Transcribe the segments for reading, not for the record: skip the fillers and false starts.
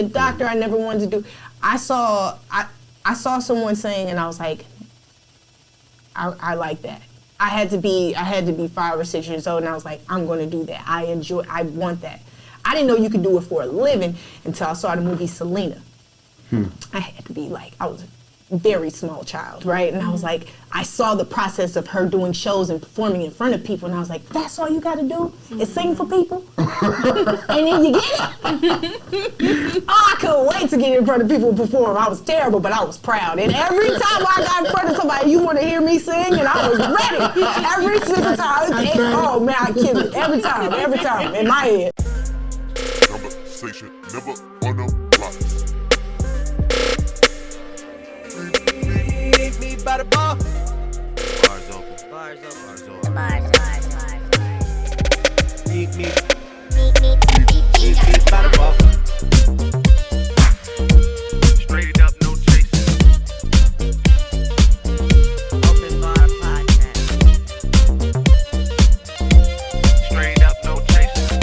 a doctor. I never wanted to do. I saw someone saying, and I was like, I like that. I had to be 5 or 6 years old, and I was like, I'm going to do that. I want that. I didn't know you could do it for a living until I saw the movie Selena. I had to be like, I was a very small child, right? And I was like, I saw the process of her doing shows and performing in front of people, and I was like, that's all you got to do is sing for people? And then you get it. Oh, I couldn't wait to get in front of people and perform. I was terrible, but I was proud. And every time I got in front of somebody, you want to hear me sing? And I was ready. Every single time. Oh, man, I killed it. Every time, in my head. Conversation never on the blocks. Me by the bar. Bars open. Bars open. Bars open. Meet me by the bar. Straight up, no chasing. Open bar podcast. Straight up, no chasing.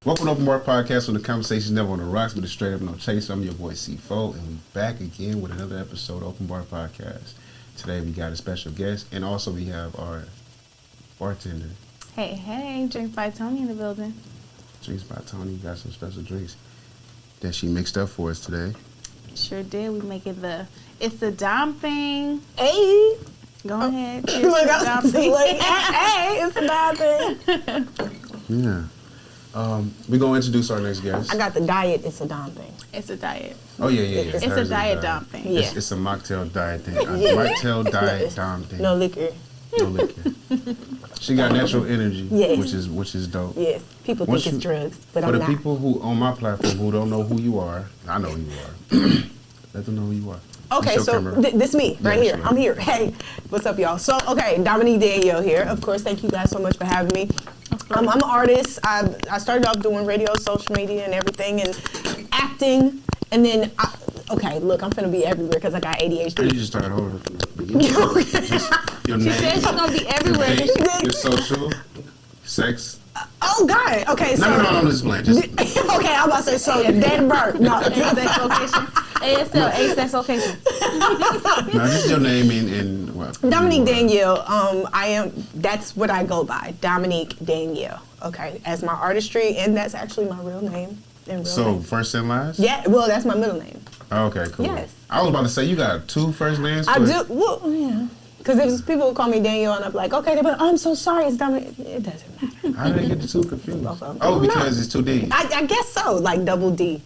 Welcome to Open Bar Podcast, on the conversations never on the rocks, but it's straight up no chase. I'm your boy C4, and we're back again with another episode of Open Bar Podcast. Today we got a special guest, and also we have our bartender. Hey, drinks by Tonii in the building. Drinks by Tonii. Got some special drinks that she mixed up for us today. Sure did. We make it it's the Dom thing. Hey. Go ahead. Cheers Look, to the I Dom was thing. like, hey, it's the Dom thing. Yeah. We're going to introduce our next guest. I got the diet, it's a Dom thing. It's a diet. Oh, yeah. It's a diet Dom thing. Yeah. It's a mocktail diet thing. Mocktail diet Dom thing. No liquor. No liquor. She got natural energy, Yes. which is dope. Yes, people Once think it's you- drugs, but For I'm the not. people who on my platform who don't know who you are, I know who you are. Let them know who you are. Okay, It's your so camera. this me right Yeah, here. sure. I'm here. Hey, what's up, y'all? So, okay, Dominique Daniell here. Of course, thank you guys so much for having me. I'm an artist. I started off doing radio, social media, and everything, and acting. And then, okay, look, I'm finna be everywhere because I got You ADHD. just started over from the beginning. Just your She name, said she's going to be everywhere. date, your social, sex. Oh, God. Okay, so. No, I'm just playing. Just, Okay, I'm about to say so. Date of birth. No. A-sex location. ASL, A-sex location. no, just your name and what? Dominique Danielle, that's what I go by, Dominique Danielle, okay, as my artistry, and that's actually my real name. So, first and last? Yeah, well, that's my middle name. Okay, cool. Yes. I was about to say, you got 2 first names? I but- do, well, yeah, because there's people who call me Danielle, and I'm like, okay, they're like, I'm so sorry, it's Dominique. It doesn't matter. How did I get the 2 confused? Both of them. Oh, I don't because know. it's 2 D's. I guess so, like double D.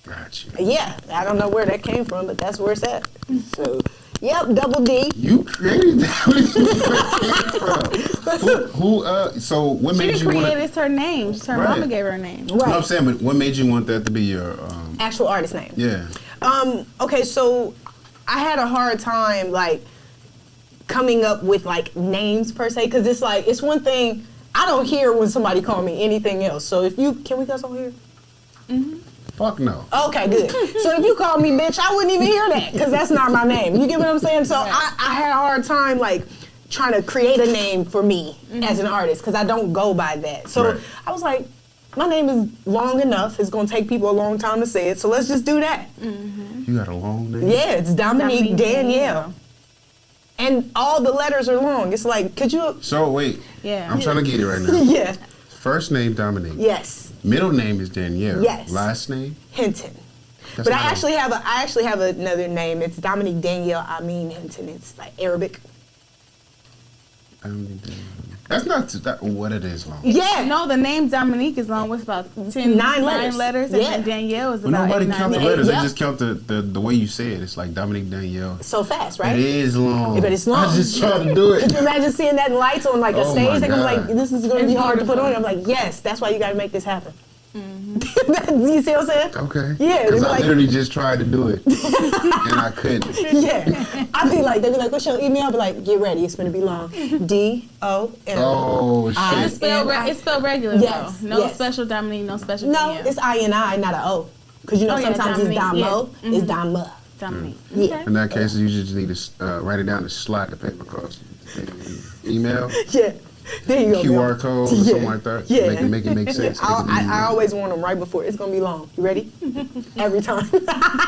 Gotcha. Yeah, I don't know where that came from, but that's where it's at. So, yep, double D. You created that. So what She made didn't you want create to... it's her name. Her Right. mama gave her a name. You know what I'm Right, saying? But what made you want that to be your... actual artist name. yeah. Okay, so I had a hard time, like, coming up with, like, names per se, because it's like, it's one thing, I don't hear when somebody call me anything else. So if you, can we cuss on here? Fuck no. Okay, good. So if you call me bitch, I wouldn't even hear that, because that's not my name. You get what I'm saying? So I had a hard time, like, trying to create a name for me as an artist, because I don't go by that. So Right. I was like, my name is long enough. It's going to take people a long time to say it, so let's just do that. You got a long name? Yeah, it's Dominique Dominique Danielle. And all the letters are long. It's like, could you? So wait. Yeah. I'm trying to get it right now. Yeah. First name Dominique. Yes. Middle name is Danielle. Yes. Last name? Hinton. That's But I not a- actually have another name. It's Dominique Danielle Hinton. It's like Arabic. That's not what it is long. Yeah. No, the name Dominique is long. What's about 10? 9 letters. 9 letters. Yeah. And then Danielle is But about nobody 8, count the 9 letters. Yep. They just count the way you say it. It's like Dominique Danielle. So fast, right? It is long. But it's long. I just tried to do Could it. you imagine seeing that in lights on like a Oh stage? my They're gonna be God. like, this is gonna be It's hard to put on. beautiful. I'm like, yes, that's why you gotta make this happen. You see what I'm saying? Okay. Yeah, Because they're I like- literally just tried to do it. And I couldn't. Yeah. They'd be like, what's your email? I'll be like, get ready, it's gonna be long. D-O-M. Oh, I- shit. It's spelled regular, Yes, though. No yes. special Dominique, no special No, Danielle. it's I-N-I, not a O. Because you know Oh, yeah, sometimes it's Dominique, Damo, yeah. it's Dama. Dominique. Yeah. Okay. In that case, you just need to write it down and slide the paper across. Email. Yeah. There you go. QR code or Yeah. something like that. Yeah. Make it make sense. I always want them right before. It's gonna be long. You ready? Every time.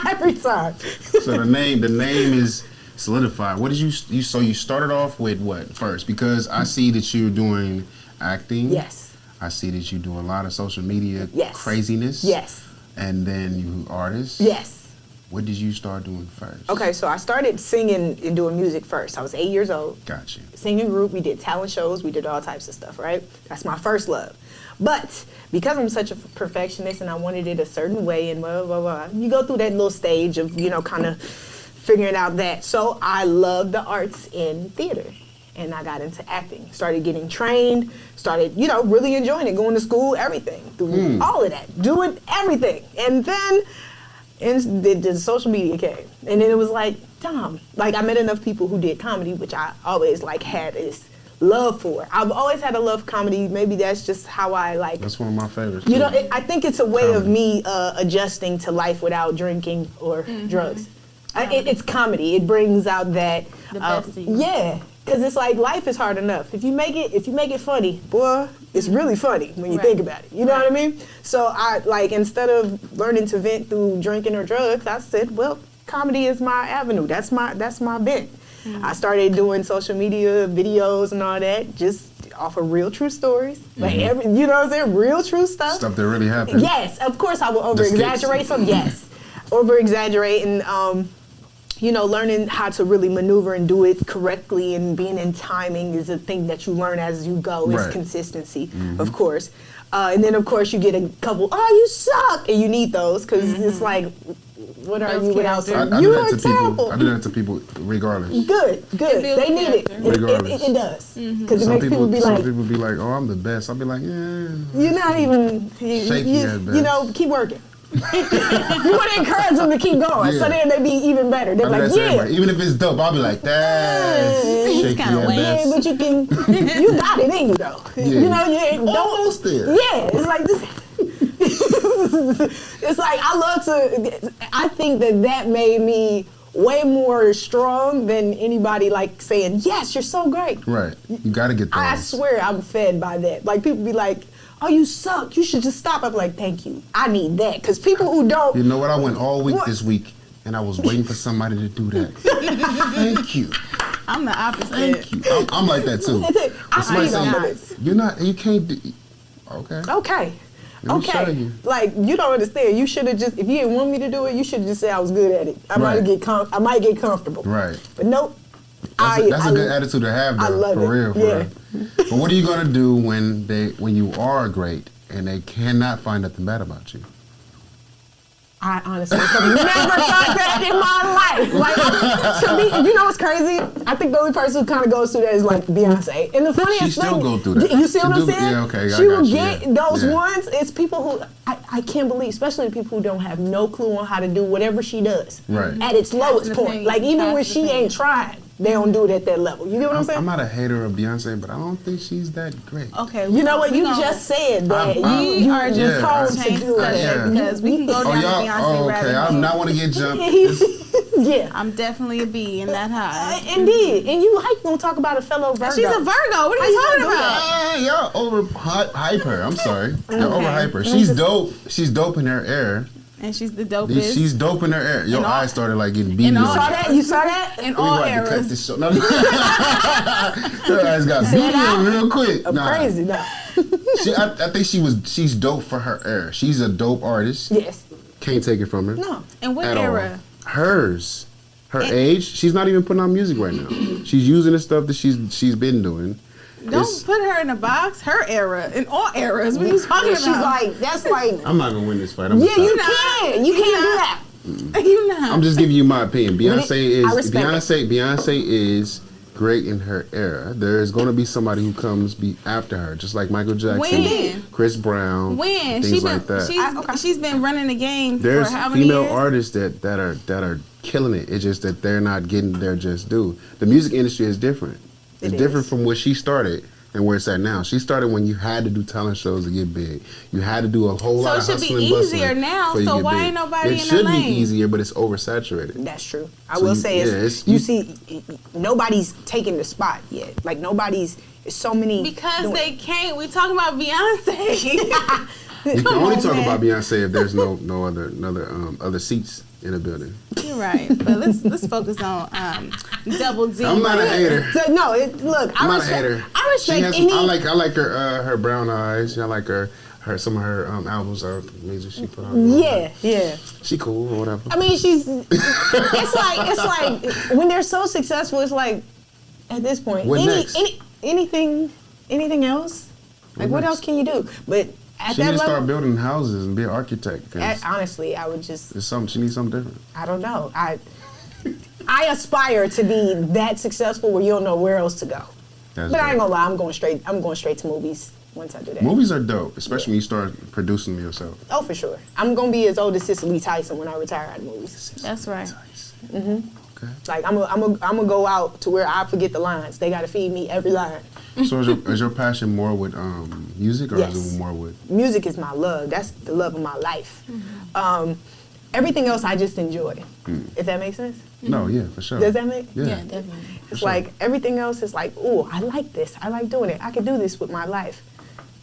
Every time. So the name is solidified. What did you so you started off with what first? Because I see that you're doing acting. Yes. I see that you do a lot of social media Yes. craziness. Yes. And then you artist. Yes. What did you start doing first? Okay, so I started singing and doing music first. I was 8 years old. Gotcha. Singing group, we did talent shows, we did all types of stuff, right? That's my first love. But because I'm such a perfectionist and I wanted it a certain way and blah, blah, blah, you go through that little stage of, kind of figuring out that. So I love the arts in theater. And I got into acting, started getting trained, started, really enjoying it, going to school, everything, through all of that, doing everything. And then the social media came. And then it was like, Dom, I met enough people who did comedy, which I always had this love for. I've always had a love for comedy. Maybe that's just how I That's one of my favorites. I think it's a way of me adjusting to life without drinking or drugs. It's comedy. It brings out that The best of you. yeah, because it's like life is hard enough. If you make it funny, boy, it's really funny when you Right. think about it. You know what I mean? So I instead of learning to vent through drinking or drugs, I said, well, comedy is my avenue. That's my bent. I started doing social media videos and all that, just off of real true stories. Like you know what I'm saying? Real true stuff. Stuff that really happened. Yes, of course I will over skits. exaggerate some. Yes, over exaggerate and learning how to really maneuver and do it correctly and being in timing is a thing that you learn as you go. It's Right. consistency, of course. And then of course you get a couple, oh, you suck, and you need those because it's like, what are Those you without characters. some? I You do that are to people. terrible. I do that to people regardless. Good. builds They need it. character. Regardless. It does. Because it Some makes people be some like, people be like, oh, I'm the best. I'll be like, yeah. you're not even, Shaky at best. keep working. You want to encourage them to keep going, so Yeah. then they be even better. They're I mean, like, that's yeah. everybody. Even if it's dope, I'll be like, that's It's shaky kinda at lame, Yeah, best. but you can, you got it in you though. Yeah. You ain't Almost there. Yeah, it's like this. It's like I think that made me way more strong than anybody saying, yes, you're so great. Right. You got to get those. I swear I'm fed by that. People be like, oh, you suck. You should just stop. I'm like, thank you. I need that. Because people who don't. You know what? I went all week What? this week, and I was waiting for somebody to do that. Thank you. I'm the opposite. Thank you. I'm like that too. I If somebody need them. say, you're not, you can't do. Okay. Okay. Let me show Okay. you. You don't understand. You should have just, if you didn't want me to do it, you should have just said I was good at it. I Right. might get comfortable. Right. But nope. That's a good attitude to have, though. I love for it. real. For Yeah. real. But what are you gonna do when you are great and they cannot find nothing bad about you? I honestly have never thought that in my life. To me, you know what's crazy? I think the only person who kind of goes through that is Beyonce. And the funniest She still thing, go through that. You see what She I'm do- saying? yeah, okay, I She got will you, get yeah. those Yeah. ones. It's people who I can't believe, especially the people who don't have no clue on how to do whatever she does. Right. At its lowest the point. thing. Even That's when the she thing. ain't trying, they don't do it at that level. You get what I'm saying? I'm not a hater of Beyonce, but I don't think she's that great. Okay. You know what? we You gonna- just said that. We are just Yeah, called I- to change the do it. subject Yeah. because we can go Oh, down the y'all? Beyonce Oh, okay. rabbit I'm hole. not want to get jumped. Yeah. I'm definitely a B in that high. Indeed. And how you gonna talk about a fellow Virgo? She's a Virgo. What are How you you talking gonna do about? Y'all overhype her. I'm sorry. Y'all Okay. overhype her. She's dope. She's dope in her air. And she's the dopest. She's dope in her air. Your In all- eyes started getting beady. in all- You saw that? You saw that? in We all about to cut eras. this show. No, her eyes got Say it out. beady real quick. I'm Nah. crazy now. I think she's dope for her era. She's a dope artist. Yes. Can't take it from her. No. And what At era? all. Hers. Her age. She's not even putting out music right now. She's using the stuff that she's been doing. Don't put her in a box. Her era. In all eras. What are you talking She's about? that's like, I'm not gonna win this fight. I'm yeah, you stop. can. You can't do that. You know. I'm just giving you my opinion. I respect Beyonce is great in her era. There is going to be somebody who comes after her, just like Michael Jackson, When? Chris Brown, When things like that. she's been running the game There's for how many female years? artists that are killing it. It's just that they're not getting their just due. The music industry is different. It's different from where she started and where it's at now. She started when you had to do talent shows to get big. You had to do a whole lot of So it should hustling be and bustling easier now, before you so get why big. ain't nobody It in should the be lane? easier, but it's oversaturated. That's true. I So will you- say yeah, you see, nobody's taking the spot yet. Like nobody's. There's so many. Because doing- they can't. We talking about Beyonce. You can only on, talk man. about Beyonce if there's no other seats in the building. You're right. But let's focus on Double D. I'm not a hater. So, no, look, I'm I not a respect. hater. I respect She has, any. I like her brown eyes. I like her some of her albums or music she put out. Yeah. She cool or whatever. I mean, it's like when they're so successful, it's like at this point, What next? anything else? Like what next? else can you do? But at She that need to level, start building houses and be an architect. 'Cause honestly, I would just, she needs something different. I don't know. I aspire to be that successful where you don't know where else to go. That's But I ain't dope. gonna lie, I'm going straight to movies once I do that. Movies are dope, especially when you start producing them yourself. Oh, for sure. I'm gonna be as old as Cicely Tyson when I retire out of movies. That's right. Okay. Like I'm gonna go out to where I forget the lines. They gotta feed me every line. So is your passion more with music or is Yes. it more with? Music is my love. That's the love of my life. Everything else I just enjoy. If that makes sense. No, yeah, for sure. Does that make? Yeah. Definitely. It's sure. like everything else is like, oh, I like this. I like doing it. I can do this with my life.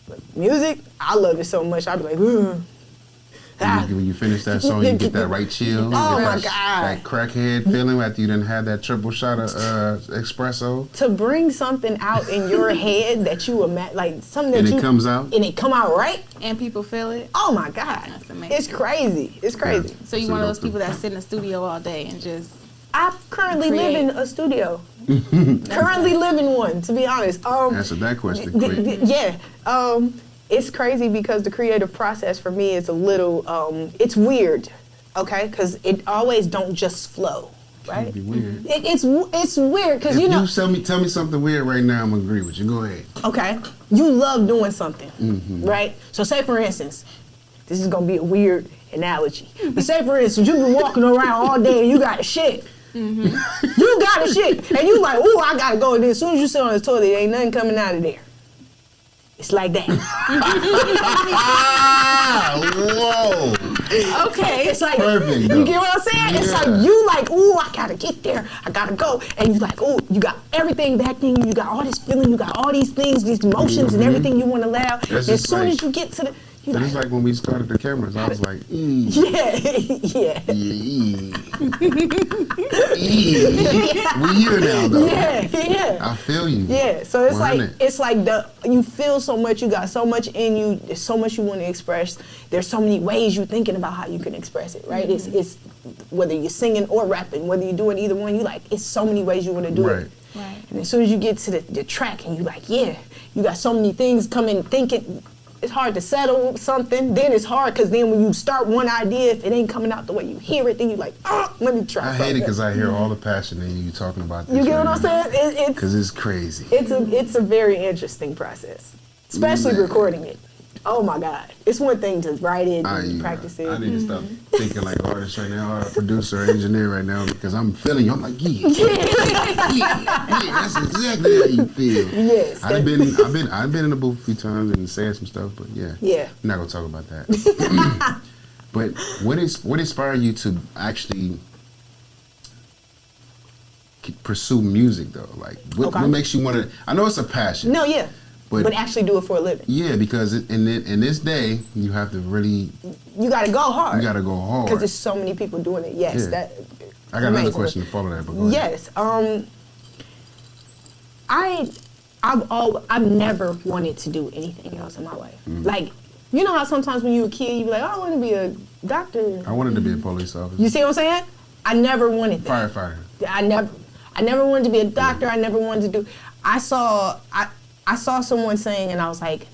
But music, I love it so much. I'd be like, ugh. Ah. When you finish that song, you get that right chill. Oh, you get my that, God. That crackhead feeling after you done had that triple shot of espresso. To bring something out in your head that you like something that And you it comes out? and it come out right. And people feel it. Oh my God, That's amazing. it's crazy. It's crazy. So you So one of dope, those people that sit in the studio all day and just I currently Create. live in a studio. Currently live in one, to be honest. Answer that question quick. Yeah. It's crazy because the creative process for me is a little, it's weird, okay? Because it always don't just flow, right? It'd be weird. It's weird because If you know, you tell me something weird right now, I'm gonna agree with you. Go ahead. okay, you love doing something, right? So say for instance, this is gonna be a weird analogy, but say for instance, you've been walking around all day and you got a shit. You got a shit, and you like, ooh, I gotta go. And then as soon as you sit on the toilet, ain't nothing coming out of there. It's like that. Whoa! Okay, it's like, Perfect, you though. get what I'm saying? It's Yeah. like, you like, ooh, I gotta get there, I gotta go. And you like, ooh, you got everything back in you, you got all this feeling, you got all these things, these emotions and everything you wanna let out. That's As just soon like- as you get to the, you It's like, like when we started the cameras, I was like, yeah, yeah. We here now, though. Yeah. I feel you. Yeah, so it's 100. like you feel so much, you got so much in you, there's so much you want to express. There's so many ways you're thinking about how you can express it, right? It's whether you're singing or rapping, whether you're doing either one, you like, it's so many ways you want to do Right. it. Right. And as soon as you get to the track and you like, yeah, you got so many things coming, thinking, it's hard to settle something. Then it's hard because then when you start one idea, if it ain't coming out the way you hear it, then you like, oh, let me try I something. hate it because I hear all the passion in you talking about this. You get what I'm saying? It's Because it's crazy. it's a very interesting process, especially Man. recording it. Oh my God, it's one thing to write it and practice it. I need to stop thinking like an artist right now, or a producer, or engineer right now, because I'm feeling you. I'm like, yeah, that's exactly how you feel. Yes, I've been in the booth a few times and saying some stuff, but yeah, Yeah. I'm not gonna talk about that. But what inspired you to actually pursue music though? Like, what makes you want to? I know it's a passion. No, yeah, But- but actually do it for a living. Yeah, because in this day, you have to really, You got to go hard. you got to go hard. because there's so many people doing it. Yes, Yeah. that. I got another amazing. question to follow that, but go ahead. Yes. I've never wanted to do anything else in my life. Mm. Like, you know how sometimes when you're a kid, you be like, oh, I want to be a doctor. I wanted to be a police officer. You see what I'm saying? I never wanted that. Firefighter. I never wanted to be a doctor. I never wanted to do. I saw someone saying, and I was like,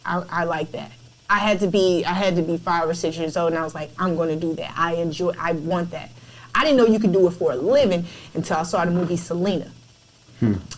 I like that. I had to be 5 or 6 years old, and I was like, I'm going to do that. I want that. I didn't know you could do it for a living until I saw the movie Selena.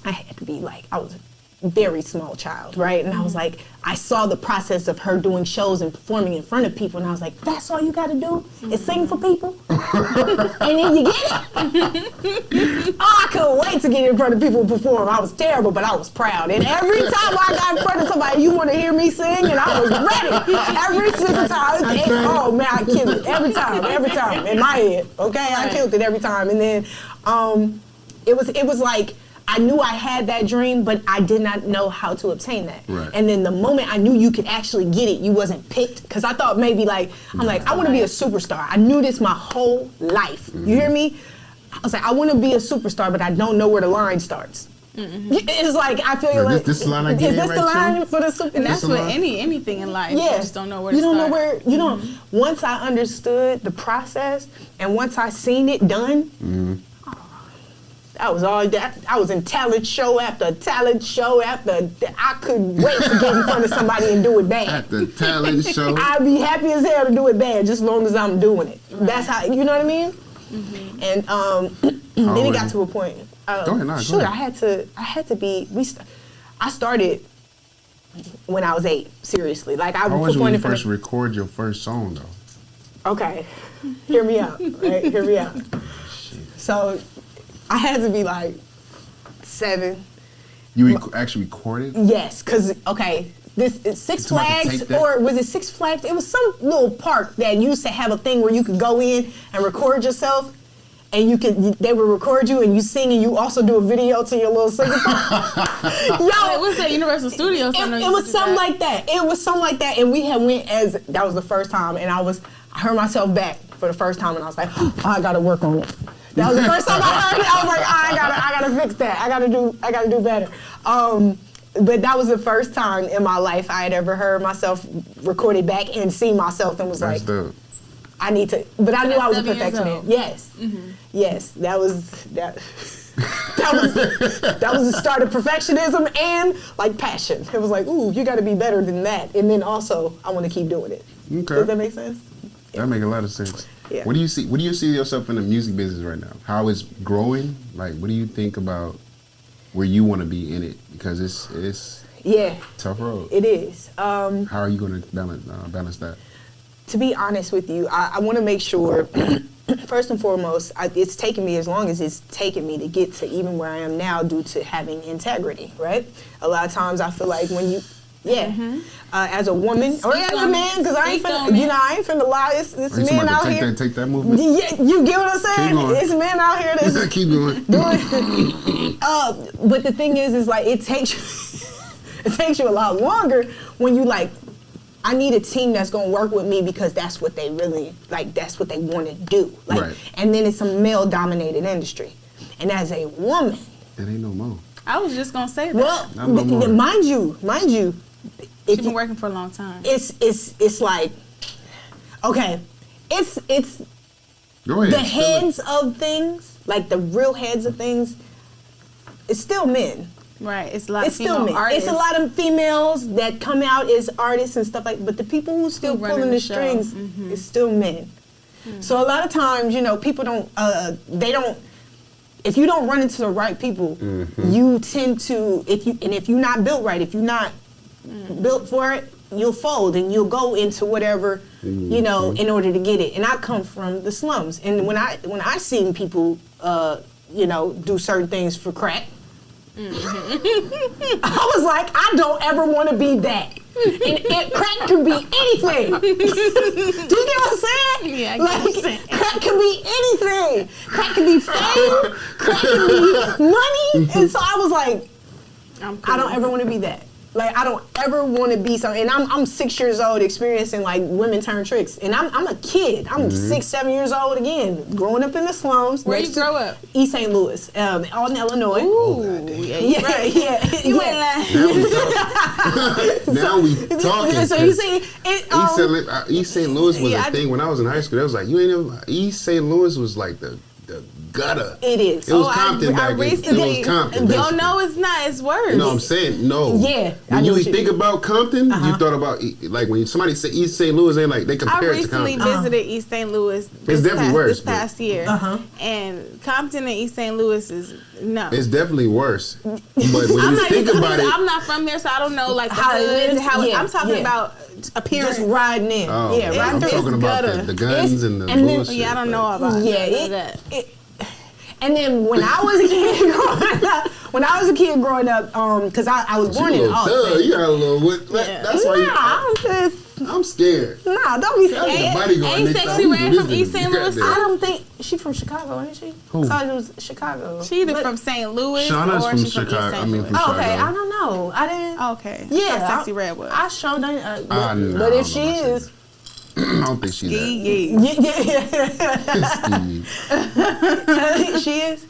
I had to be like, I was a very small child, right? And I was like, I saw the process of her doing shows and performing in front of people, and I was like, that's all you got to do is sing for people? And then you get it? Oh, I couldn't wait to get in front of people and perform. I was terrible, but I was proud. And every time I got in front of somebody, you want to hear me sing? And I was ready. Every single time. Oh, man, I killed it. Every time. In my head, okay? I killed it every time. And then it was like, I knew I had that dream, but I did not know how to obtain that. Right. And then the moment I knew you could actually get it, you wasn't picked. Because I thought maybe like, I'm like, I want to be a superstar. I knew this my whole life. You hear me? I was like, I want to be a superstar, but I don't know where the line starts. It's like, I feel like, this the line I is get this right the line to? for the super? And that's a with lot. anything in life. Yeah. You just don't know where to You don't start. know where, you don't. Once I understood the process and once I seen it done, that was all that. I was in talent show after talent show after. I couldn't wait to get in front of somebody and do it bad. At the talent show. I'd be happy as hell to do it bad, just as long as I'm doing it. That's how, you know what I mean? And then it got to a point. Go ahead, go shoot, ahead. I had to be. I started when I was 8. Seriously, like I How was it when you performed in front first of. record your first song though? Okay, hear me out. Right, hear me out. So, I had to be like 7. You actually recorded? Yes, cause okay, this is Six Somebody Flags take that? or was it Six Flags? It was some little park that used to have a thing where you could go in and record yourself, and they would record you and you sing and you also do a video to your little singing part. Yo, It was at Universal Studios. it was something like that. It was something like that, and we had went as that was the first time, and I heard myself back for the first time, and I was like, oh, I gotta work on it. That was the first time I heard it. I was like, I gotta fix that. I gotta do better. But that was the first time in my life I had ever heard myself recorded back and seen myself and was That's like, dope. I need to. But I knew I was a 7 years perfectionist. old. Yes, yes, that was that. That was the start of perfectionism and like passion. It was like, ooh, you got to be better than that, and then also I want to keep doing it. Okay. Does that make sense? That make a lot of sense. Yeah. What do you see yourself in the music business right now? How it's growing? Like, what do you think about where you want to be in it? Because it's Yeah, tough road. it is. How are you going to balance that? To be honest with you, I want to make sure, first and foremost, it's taken me as long as it's taken me to get to even where I am now due to having integrity, right? A lot of times I feel like when you, as a woman or as a man, because I ain't finna lie, it's Are you men about out to here. take that movement? Yeah, you get what I'm saying? Keep going. It's men out here that's Keep going. doing. But the thing is like it takes you a lot longer when you like. I need a team that's gonna work with me because that's what they really like. That's what they want to do. Like, Right. And then it's a male-dominated industry, and as a woman, It ain't no more. I was just gonna say that. well, Not no more. mind you, She's been working for a long time. it's like, okay, it's Go ahead. the heads of things, like the real heads of things, it's still men. Right. It's a lot It's of still female men. artists. It's a lot of females that come out as artists and stuff like. But the people who still Who running pulling the the show. strings is still men. So a lot of times, people don't. They don't. If you don't run into the right people, you tend to. If you're not built right, if you're not built for it, you'll fold and you'll go into whatever in order to get it. And I come from the slums, and when I seen people, do certain things for crack. I was like, I don't ever want to be that. And crack can be anything. Do you get what I'm saying? Yeah, I get what you're like, saying. crack can be anything. Crack can be fame. Crack can be money. And so I was like, I don't ever want to be that. Like, I don't ever want to be something. And I'm 6 years old experiencing, like, women turn tricks. And I'm a kid. I'm 6, 7 years old again, growing up in the slums. Where you grow up? East St. Louis, all in Illinois. Ooh, Yeah. You ain't lying. Now we talking. So you see, it, East St. Louis was Yeah, a thing when I was in high school. It was like, you ain't ever, East St. Louis was like the gutter. it is. It was Compton back then. recently- It was Compton. Oh, no, it's not. It's worse. No, I'm saying no. Yeah, I When know you what you think mean. about Compton, you thought about like when somebody say East St. Louis, they like they I compare it to recently Compton. visited East St. Louis. definitely worse, This past year. And Compton and East St. Louis is, no. It's definitely worse. But when I'm you not think even, about it, I'm not from there, so I don't know like the How it hoods, is, how yeah, I'm talking yeah. about appearance. just riding in. oh, Yeah, I'm riding through. talking about gutter. the guns and the and then- bullshit. Yeah, I don't know like- about Yeah, none of it, that. and then when I was a kid growing up, because I was born You in a little thug. Austin. You got a little what? That's why Nah, I'm scared. don't be That's scared. the bodyguard. Ain't next Sexy time. ran This from East nigga St. got Louis? there. I don't think. She from Chicago, isn't she? Who? I thought it was Chicago. She either But- from St. Louis Shauna's or from she's from Chicago. East I St. mean, Louis. from Oh, okay, Chicago. I don't know. I didn't. Okay. Yeah, That's Sexy Redwood. I showed her. No, But I if don't she know about is, I don't think she's Ski, that. yeah. She is.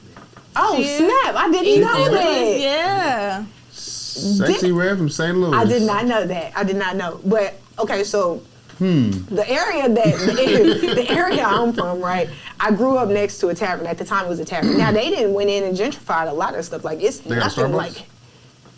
Oh She is? snap! I didn't know that. Yeah. Sexy Red from St. Louis. I did not know that. I did not know. But okay, so Hmm. the area the area I'm from, right? I grew up next to a tavern. At the time, it was a tavern. Now they didn't went in and gentrified a lot of stuff. Like it's They got nothing Starbucks? like.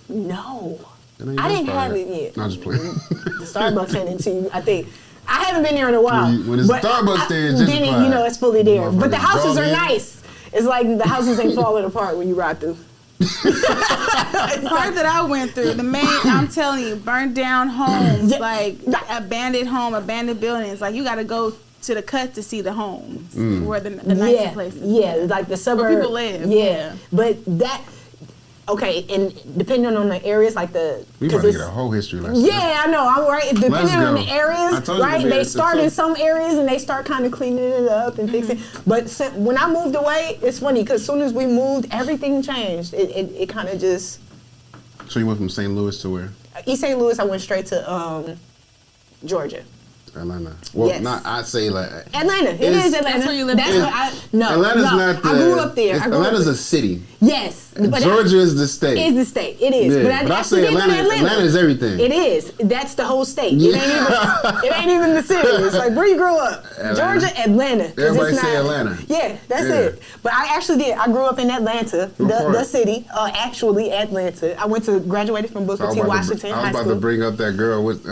No, It ain't I didn't gentrified. have it yet. No, I'm just playing. The Starbucks had it too. I think. I haven't been there in a while. When it's but Starbucks there, it's then gentrified. you know it's fully there. But the Motherfuckers houses are jog in. nice. It's like the houses ain't falling apart when you ride through. The part that I went through, I'm telling you, burned down homes, Yeah. like abandoned buildings. Like you got to go to the cut to see the homes where the nicer places. Yeah, like the suburbs. people live, Yeah. yeah. But that, okay, and depending on the areas, like We about to get a whole history lesson. yeah, I know. I'm right. Depending on go. the I areas, told you right? to be They it's start in tough. some areas and they start kind of cleaning it up and fixing. But when I moved away, it's funny because as soon as we moved, everything changed. It kind of just So you went from St. Louis to where? East St. Louis. I went straight to Georgia. Atlanta. Well, Yes. I'd say like Atlanta. It Is- is Atlanta. That's where you live That's now? what I no. Atlanta's no. not the. I grew up there. Atlanta's a city. Yes, but Georgia is the state. is the state. It is. Yeah, But I but I actually say live in Atlanta. Atlanta is everything. It is. That's the whole state. Yeah. It ain't even the city. It's like where you grew up. Atlanta. Georgia, Atlanta. 'Cause Everybody it's say not- Atlanta. Yeah, that's Yeah. it. But I actually did. I grew up in Atlanta, What the part? city. Actually, Atlanta. I went to graduated from Booker T. Washington I High was about School. to bring up that girl with.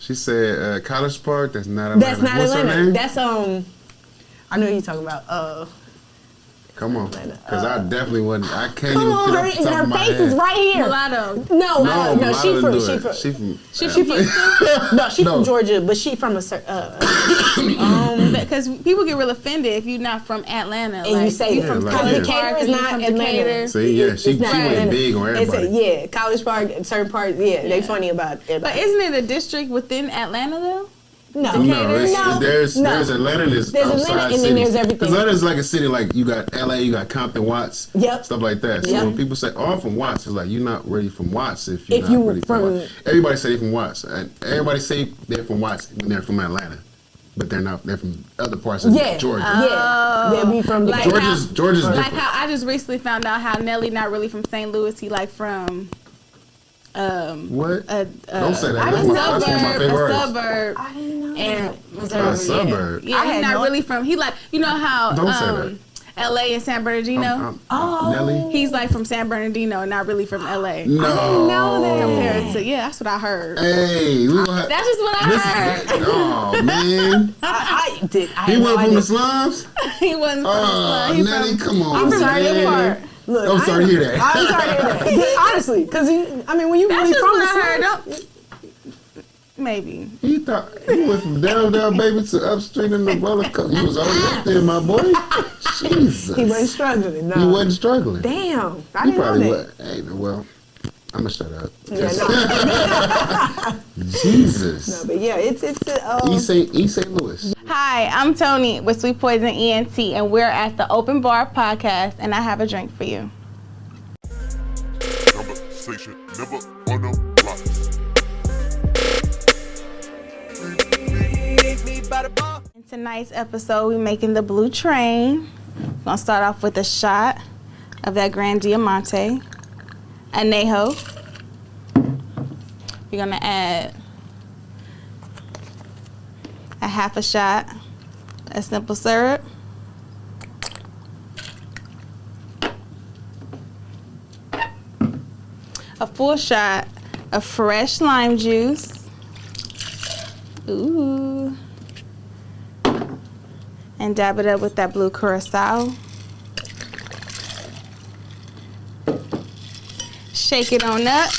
She said College Park. That's not Atlanta. That's not What's Atlanta. her name? That's I know you're talking about. Come on, because I definitely wasn't. I can't Come even on, get off the top her of my face head. is right here. Mulatto. No, No, no, she Mulatto from do she it. from She from. She from Houston? no, she No. from Georgia, but she from a Because people get real offended if you're not from Atlanta. and you say Yeah, from like, because yeah. Decatur is You not from Atlanta. Decatur. See, yeah, she It's not went Atlanta. big on everybody. Yeah, College Park, certain parts, yeah, they funny about But everybody. isn't it a district within Atlanta though? No, No, it's, no, there's no. Atlanta. There's There's outside Atlanta, and then cities. there's everything. Because Atlanta's like a city, like you got LA, you got Compton, Watts, Yep. stuff like that. So Yep. when people say, "Oh, I'm from Watts," it's like you're not really from Watts if you're If not you really from from- Watts. Everybody say they're from Watts, and everybody say they're from Watts when they're from Atlanta, but they're not. They're from other parts of Yeah, Georgia. yeah, they'll be from Like Decatur. Georgia's Like different. how I just recently found out how Nelly not really from St. Louis. He like from What? Don't say that. I That's didn't one of my favorite a artists. suburb. I didn't know And that. Missouri. A suburb. Yeah, I he's had not no- really from. He like you know how Don't say L.A. and San Bernardino. Nelly. He's like from San Bernardino, not really from L.A. No. know that. Compared to that's what I heard. Hey, we gonna have. That's just what I heard. Oh man, I did. I he had no went from the idea. slums. He wasn't from. Oh, he Nelly, from, come on, I'm sorry, man. that part. Look, I'm sorry to hear that. I'm sorry to hear that. Honestly, because I mean, when you That's really just from what the I heard. slums, Don't, maybe. He thought he went from down, baby, to upstream in the roller coaster. He was already up there, my boy. Jesus, he wasn't struggling. No, He wasn't struggling. Damn, I He didn't know probably that. was. Hey, well, I'm gonna shut up. Yeah, Jesus. no, but yeah, it's East St. Louis. Hi, I'm Tonii with Sweet Poison ENT, and we're at the Open Bar Podcast, and I have a drink for you. Conversation never on the blocks. In tonight's episode, we're making the Blue Train. We're gonna start off with a shot of that Grand Diamante, Anejo. We're gonna add a half a shot of simple syrup. A full shot of fresh lime juice. Ooh. And dab it up with that blue curacao. Shake it on up.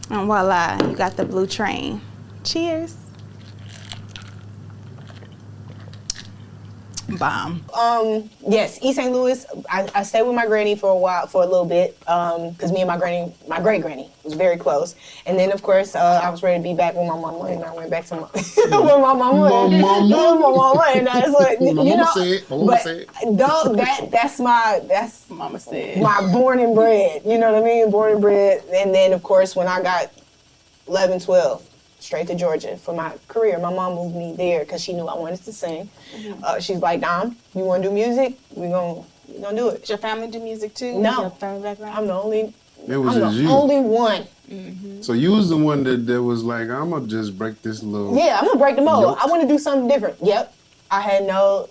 And voila, you got the Blue Train. Cheers. Bomb. Yes, East St. Louis. I stayed with my granny for a little bit, because me and my great granny was very close. And then, of course, I was ready to be back with my mama, and I went back to my with my mama. And I was like, you know, but that's Mama said. my born and bred. You know what I mean? Born and bred. And then, of course, when I got 11, 12. Straight to Georgia for my career. My mom moved me there because she knew I wanted to sing. She's like, Dom, you want to do music? We gonna do it. Does your family do music too? No. Your family background? I'm the only. It was I'm just the you. only one. So you was the one that was like, I'm gonna just break this little. Yeah, I'm gonna break the mold. Nope. I want to do something different. Yep. I had no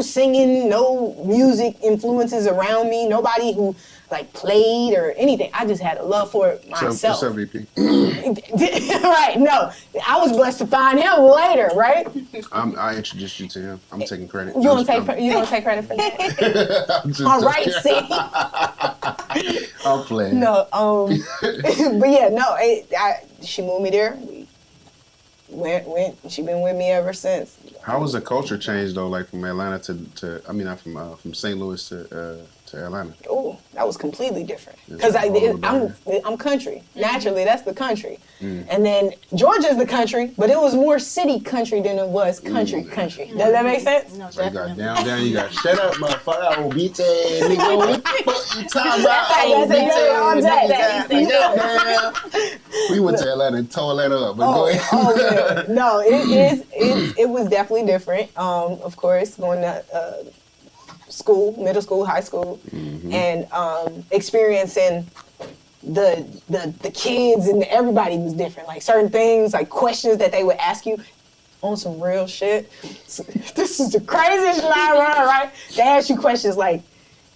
singing, no music influences around me. Nobody who like played or anything. I just had a love for it myself. What's up, VP? Right. No, I was blessed to find him later. Right. I introduced you to him. I'm taking credit. You don't take credit for that. I'm just All right, see. I'm playing. No, but yeah, no. She moved me there. We went. She been with me ever since. How was the culture change though? Like from Atlanta to I mean, not from St. Louis to Atlanta. Oh, that was completely different. It's Because all I'm country. Naturally, that's the country. And then Georgia's the country, but it was more city country than it was country. Does that make sense? No, So you got definitely. down, you got shut up, motherfucker. I will beat that nigga. What the fuck you talking about? That's how you say that all I will beat that. We went to Atlanta and tore Atlanta up, but go ahead. Oh man. No, it was definitely different. Of course, going to school, middle school, high school, and experiencing the kids and everybody was different. Like certain things, like questions that they would ask you on some real shit. This is the craziest shit I ever heard, right? They ask you questions like,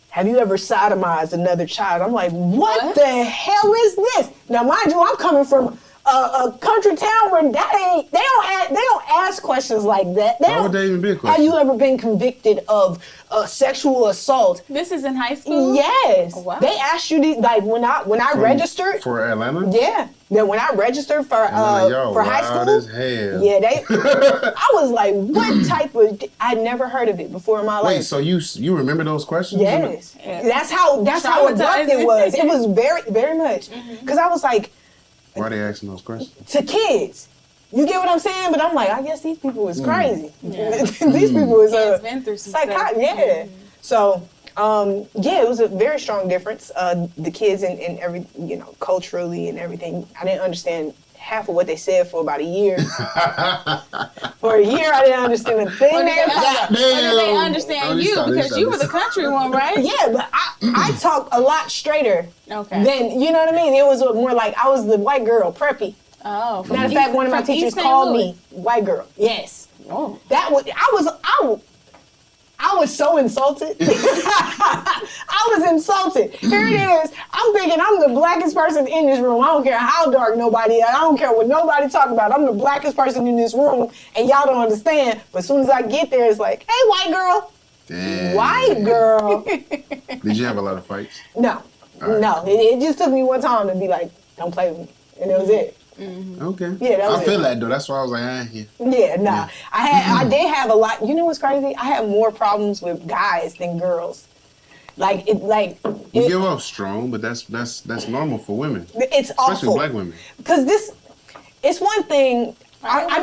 have you ever sodomized another child? I'm like, what the hell is this? Now, mind you, I'm coming from a country town where they don't ask questions like that. Why would that even be a question? Have you ever been convicted of sexual assault? This is in high school? Yes. Oh, wow. They asked you these, like when I registered. For Atlanta? Yeah. Then when I registered for high school. As hell. Yeah, I was like, what type of? I'd never heard of it before in my life. Wait, so you remember those questions? Yes. That's how abrupt it was. It was very, very much. Because I was like, Why are they asking those questions? to kids. You get what I'm saying? But I'm like, I guess these people is crazy. These people is Kids been through some stuff. yeah. So, it was a very strong difference. The kids and every, culturally and everything. I didn't understand half of what they said for about a year. For a year, I didn't understand a thing. Or did they Damn. understand you because you were the country one, right? Yeah, but I talk a lot straighter Okay. than, you know what I mean? It was more like I was the white girl, preppy. Oh. Matter of fact, one of my teachers called me white girl. Yes. Oh. I was so insulted. I was insulted. Here it is. I'm thinking I'm the blackest person in this room. I don't care how dark nobody is. I don't care what nobody talk about. I'm the blackest person in this room, and y'all don't understand. But as soon as I get there, it's like, hey, white girl. Damn. White girl. Did you have a lot of fights? No. right. No. It just took me one time to be like, don't play with me. And that was it. Okay. Yeah, that was I feel it. that though. That's why I was like, yeah. Yeah, nah. I did have a lot. You know what's crazy? I had more problems with guys than girls. You give up strong, but that's normal for women, it's especially awful. black women. Because it's one thing. I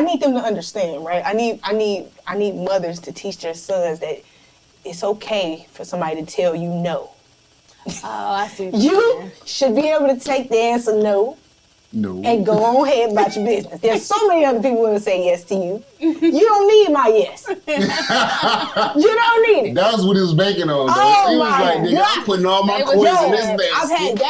need them to understand, right? I need mothers to teach their sons that it's okay for somebody to tell you no. Oh, I see. You should be able to take the answer no. No. And go on ahead about your business. There's so many other people who will say yes to you. You don't need my yes. You don't need it. That was what he was banking on, though. Oh He was my like, nigga, God. I'm putting all my They was coins in yours. this basket.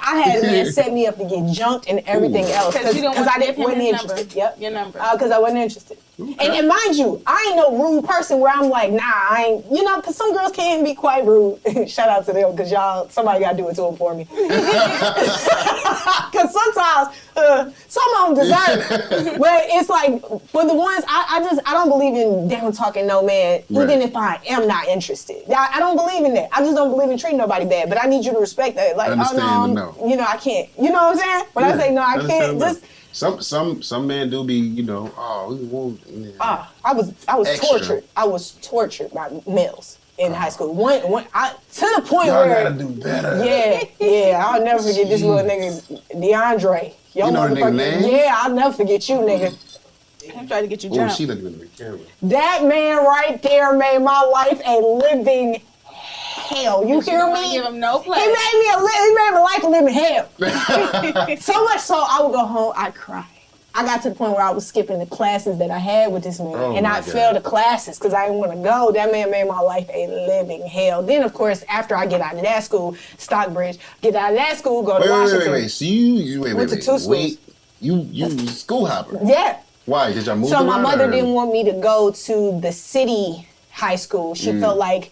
I had a man set me up to get junked and everything else. Because you don't want to give him wasn't his interested. number. Yep. Your number. Because I wasn't interested. Okay. And mind you, I ain't no rude person where I'm like, nah, I ain't, because some girls can be quite rude. Shout out to them, because somebody got to do it to them for me. Because sometimes, some of them deserve it. But it's like, for the ones, I don't believe in down talking no man, Right. even if I am not interested. I don't believe in that. I just don't believe in treating nobody bad. But I need you to respect that. Like, Understand the no. I can't. You know what I'm saying? When I say no, I can't. Understand the no. Just Some men do be, you know, we won't. I was Extra. tortured. I was tortured by males in high school. One, to the point Y'all where gotta do better. Yeah, I'll never forget this little nigga, DeAndre. You know the nigga name? Yeah, I'll never forget you, nigga. I'm trying to get you Oh, jumped. she looking at the camera. That man right there made my life a living hell. You hear Don't me? give him no play. He made my life a living hell. So much so, I would go home, I'd cry. I got to the point where I was skipping the classes that I had with this man, and my I God. failed the classes because I didn't want to go. That man made my life a living hell. Then, of course, after I get out of that school, Stockbridge, get out of that school, go to Washington. Wait. So you Went to two schools. You was school hopper. Yeah. Why? Did y'all move So my around, mother or- didn't want me to go to the city high school. She felt like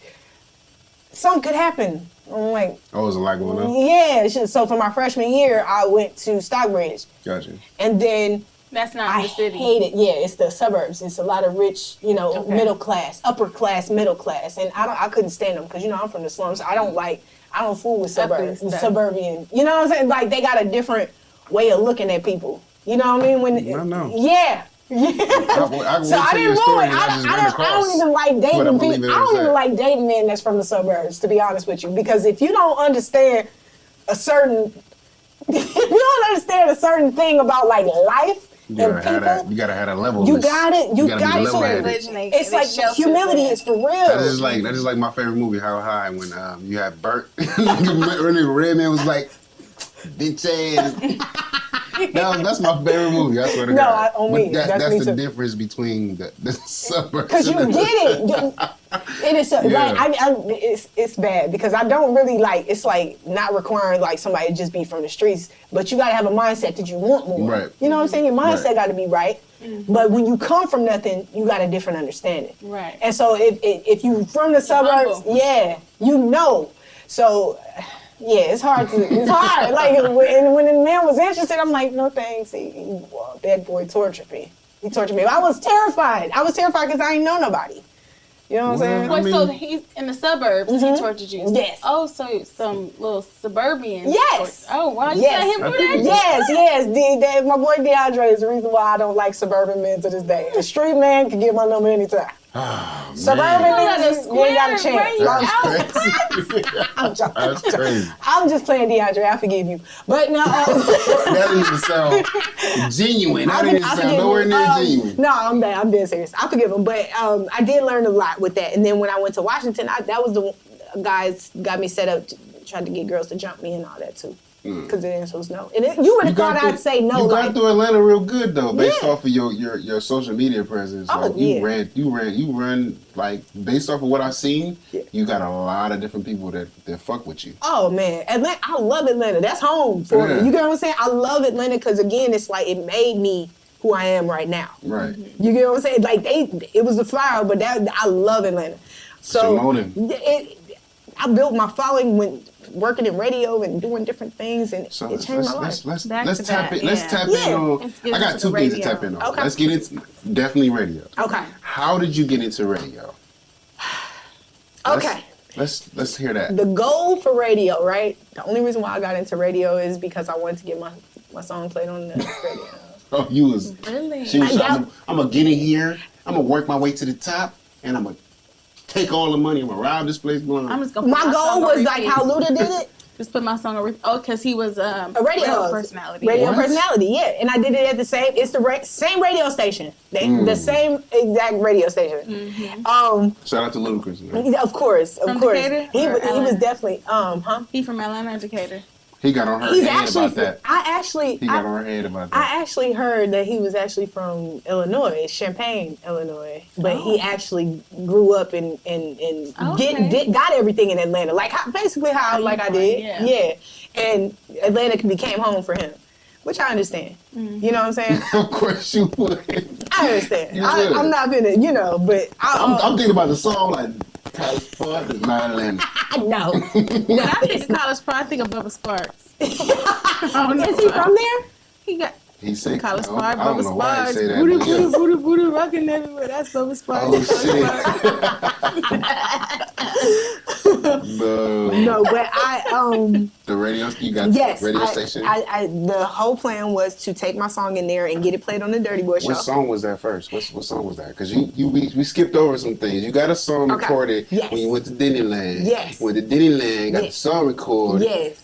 something could happen. I'm like, Oh, there's a lot going on. yeah. So for my freshman year, I went to Stockbridge. Gotcha. And then That's not I the city. hate it. Yeah, it's the suburbs. It's a lot of rich, Okay. middle class, upper class, middle class. And I couldn't stand them because, I'm from the slums. I don't fool with Uppity suburbs, stuff. suburban. You know what I'm saying? Like, they got a different way of looking at people. You know what I mean? I know. Yeah. I will So I tell you didn't a story move it. that I just ran I across. don't even like But dating I'm people. believing I don't it's even that. like dating men that's from the suburbs, to be honest with you. Because if you don't understand a certain thing about like life You and gotta have people, that. You gotta have that level. you got it. You got be to. level-headed. Religion ain't- It's they like shelter humility there. is for real. That is like my favorite movie, How High, when you had Bert, Red Man was like, bitch ass. That's my favorite movie. I swear to No, God. on me. But That's that's me the too. difference between the suburbs. Because you and get it. It is so, Yeah. like it's bad because I don't really like. It's like not requiring like somebody to just be from the streets, but you got to have a mindset that you want more. Right. You know what I'm saying? Your mindset Right. got to be right. But when you come from nothing, you got a different understanding. Right. And so if you from the suburbs, humble. yeah, you know. So. Yeah, it's hard. Like when the man was interested, I'm like, no thanks. That boy tortured me. He tortured me. I was terrified. Because I ain't know nobody. You know what I'm saying? Well, Wait, so he's in the suburbs. He tortured you. Yes. Oh, so some little suburban. Yes. Oh, wow. You Yes. got him for that? Yes. My boy DeAndre is the reason why I don't like suburban men to this day. A street man can get my number anytime. Oh, Suburban man. niggas, you ain't got a Square, chance. bring I'm out. Crazy. I'm joking. That's crazy. I'm just playing DeAndre. I forgive you. But no. That didn't even sound genuine. That didn't sound forgive nowhere him. near genuine. No, I'm bad. I'm dead serious. I forgive him. But I did learn a lot with that. And then when I went to Washington, that was the guys got me set up, tried to get girls to jump me and all that too. Because the answer was no. And you would have thought I'd say no. You got Like, through Atlanta real good though, based Yeah. off of your social media presence. Oh, Like yeah. you run like based off of what I've seen. Yeah. You got a lot of different people that fuck with you. oh man, Atlanta, I love Atlanta. That's home for Yeah. me. You get what I'm saying? I love Atlanta because again, it's like it made me who I am right now. Right. You get what I'm saying? Like it was the flower, but I love Atlanta. So Shimoda. I built my following when working in radio and doing different things, and So it changed my life. let's Back let's to tap that, in. Let's yeah. tap Yeah. in on. Let's get I got into two the things to radio. tap in on. Okay. Let's get into definitely radio. Okay. How did you get into radio? Okay. Let's hear that. The goal for radio, right? The only reason why I got into radio is because I wanted to get my song played on the radio. Oh, you was. Really? She was. I got- I'm gonna get in here. I'm gonna work my way to the top, and I'm gonna take all the money. I'm gonna rob this place blind. I'm just going to My goal was like how Luda did it. Just put my song on repeat. Oh, because he was A radio personality. Radio What? personality, yeah. And I did it at the same. It's the same radio station. The same exact radio station. Shout out to Ludacris. Man. Of course. From Decatur He or was Atlanta? definitely. He from Atlanta, Decatur. He got on her He's head actually. about that. I He got on her head about that. I actually heard that he was actually from Illinois, Champaign, Illinois, but he actually grew up and Okay. got everything in Atlanta, like basically how you I are, did, yeah. And Atlanta became home for him, which I understand. Mm-hmm. You know what I'm saying? Of course you would. I understand. You would. I'm not gonna, but I'm thinking about the song like fuck is not Atlanta. I know. When I think of College Park, I think of Bubba Sparks. Oh, no. Is he from there? He got He said College I don't- Park, I don't Bubba know why he Sparks. say that. Booty, but booty, yeah. booty, booty, rocking everywhere. That's Bubba Sparks. Oh shit. No, but The radio, you got yes, the radio station. the whole plan was to take my song in there and get it played on the Dirty Boy show. What song was that first? What song was that? Because we skipped over some things. You got a song Okay. recorded Yes. when you went to Disneyland. Yes. Went to Disneyland, got the Yes. song recorded. Yes.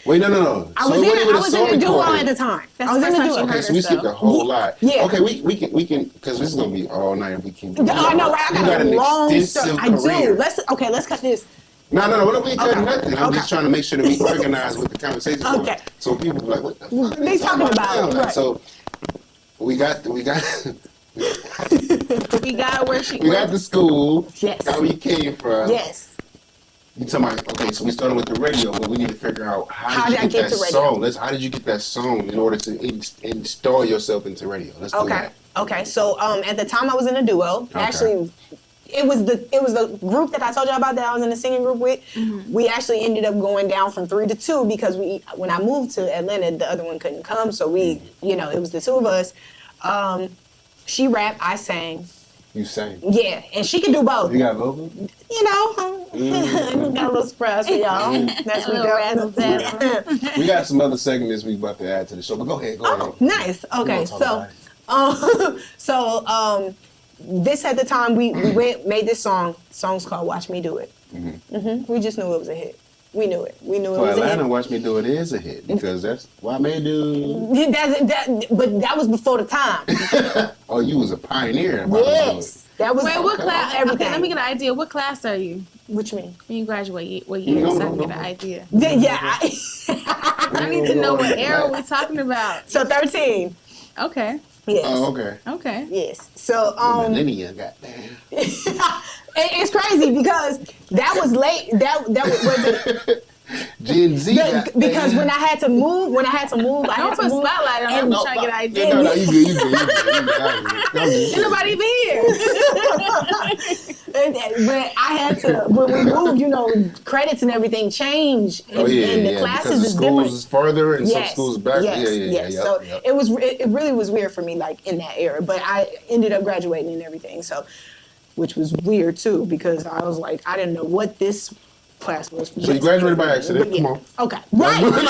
Wait, no. I was in the duo at the time. That's I was the in the first time duo. she Okay, heard so we skipped a whole lot. Yeah. Okay, we can because this is gonna be all night if we keep. I know, right? I You got a an long extensive story. I career. do. Let's cut this. No, we ain't cutting Okay. nothing. I'm just Okay. trying to make sure that we organize with the conversation. going. Okay. So people be like, what the fuck They talking about, now? right. So we got We got where she we got the school. Yes. Got where you came from. Yes. You talking about, okay, so we started with the radio, but we need to figure out how did you I get get that to radio? song? How did you get that song in order to install yourself into radio? Let's do Okay. that. Okay. So at the time I was in a duo. Okay. Actually, it was the group that I told you about that I was in a singing group with. We actually ended up going down from 3 to 2 because when I moved to Atlanta, the other one couldn't come. So it was the two of us. She rapped, I sang. You sang. Yeah, and she could do both. You got vocals? We got a little surprise for y'all. That's A what little razzle got. We got some other segments we about to add to the show, but go ahead. Oh, nice. Okay, so this at the time we made this song. Song's called "Watch Me Do It." We just knew it was a hit. We knew it. We knew it For was Atlanta, a hit. Watch Me Do It is a hit because that's why me do. But that was before the time. Oh, you was a pioneer. About Yes, that was. Wait, what class? Everything. Okay, let me get an idea. What class are you? What you mean? When you graduate, what year? No, So I no, can no, get an no. idea. Yeah. I need to know what era we're talking about. So 13. Okay. Yes. Oh, okay. Okay. Yes. So Millennium, goddamn. it's crazy because that was late. That wasn't. Gen Z. Because when I had to move, I had Don't to put move. spotlight on him. I'm trying to get an idea. No, you good. Ain't nobody even here. But I had to, when we moved, credits and everything change. And, and the classes because the is schools different. is farther and some Yes, schools back. yes. Yeah. So it really was weird for me, like in that era. But I ended up graduating and everything. So, which was weird too, because I was like, I didn't know what this class was. So you graduated by accident. Come on. Okay. Right. pretty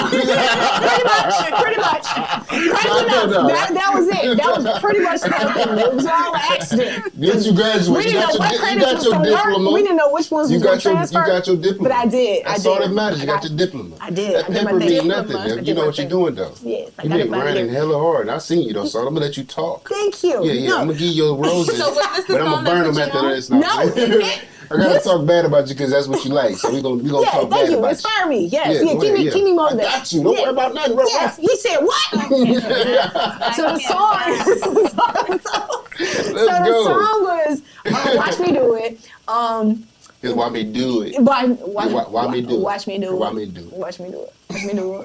much. That was it. That was pretty much the whole thing. It was all an accident. Did you graduate? We didn't know what credits was going to work. We didn't know which ones was going to transfer. You got your diploma. But I did. That's all that matters. You got your diploma. I did. That I did my paper thing. means nothing. I did You know my what you're thing. doing though. Yes. I You got been it by grinding here. hella hard. I seen you though, so I'm gonna let you talk. Thank you. Yeah. I'm gonna give you your roses. So was this the but I'm song gonna burn them that after put you this. No. I gotta talk bad about you because that's what you like. So we gonna Yeah, talk thank bad you. about Inspire me. Yes. Yeah, Yeah, go keep ahead, me I motivated. got you. Don't worry about nothing. Bro. Yes. He said what? So the song. Let's go. The song was "Watch Me Do It." It's why me do it. Why me do it? Watch me do it. Why me do it? Watch me do it. Watch me do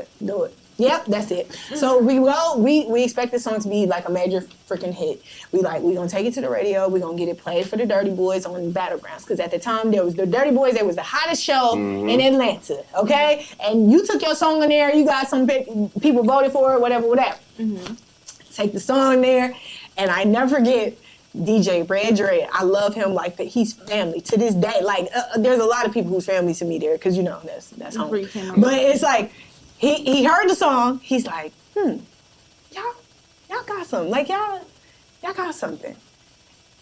it. Do it. Yep, that's it. So we expect this song to be like a major freaking hit. We gonna take it to the radio. We gonna get it played for the Dirty Boys on Battlegrounds because at the time there was the Dirty Boys. It was the hottest show in Atlanta. Okay, and you took your song on there. You got some people voted for it. Whatever. Take the song there, and I never forget. DJ Red Dread, I love him like that. He's family to this day. Like there's a lot of people who's family to me there because that's home. where you came from. But it's like he heard the song. He's like, y'all got something. Like y'all got something.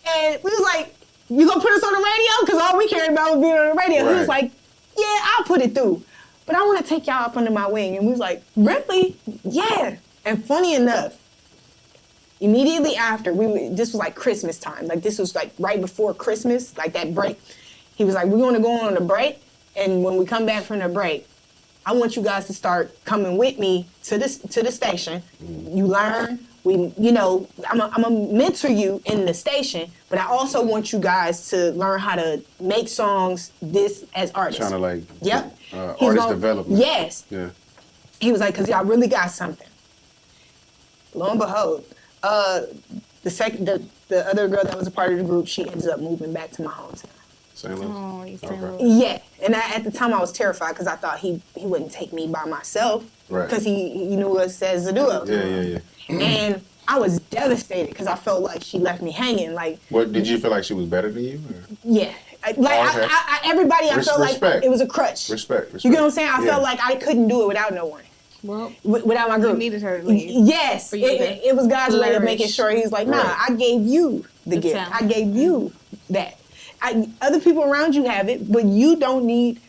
And we was like, you gonna put us on the radio? Because all we cared about was being on the radio. Right. He was like, yeah, I'll put it through. But I want to take y'all up under my wing. And we was like, really? Yeah. And funny enough, immediately after, this was like Christmas time. Like this was like right before Christmas, like that break. He was like, we're gonna go on a break, and when we come back from the break, I want you guys to start coming with me to the station. You learn. I'm gonna mentor you in the station, but I also want you guys to learn how to make songs as artists. Trying to like Yep. artist development. Yes. Yeah. He was like, because y'all really got something. Lo and behold, the other girl that was a part of the group, she ends up moving back to my hometown. St. Louis. Oh, you St. Okay. Louis. Yeah, and at the time I was terrified because I thought he wouldn't take me by myself Right. because he knew us as a duo. Yeah. And I was devastated because I felt like she left me hanging. Like, What did you feel like she was better than you? Or? yeah, Okay. Everybody, I felt Respect. like it was a crutch. Respect. You get what I'm saying? I Yeah. felt like I couldn't do it without no one. Well, Without my group. you needed her to leave. Yes. For you to It was God's way of flourish. making sure He's like, nah, Right. I gave you the gift. talent. I gave you that. Other people around you have it, but you don't need.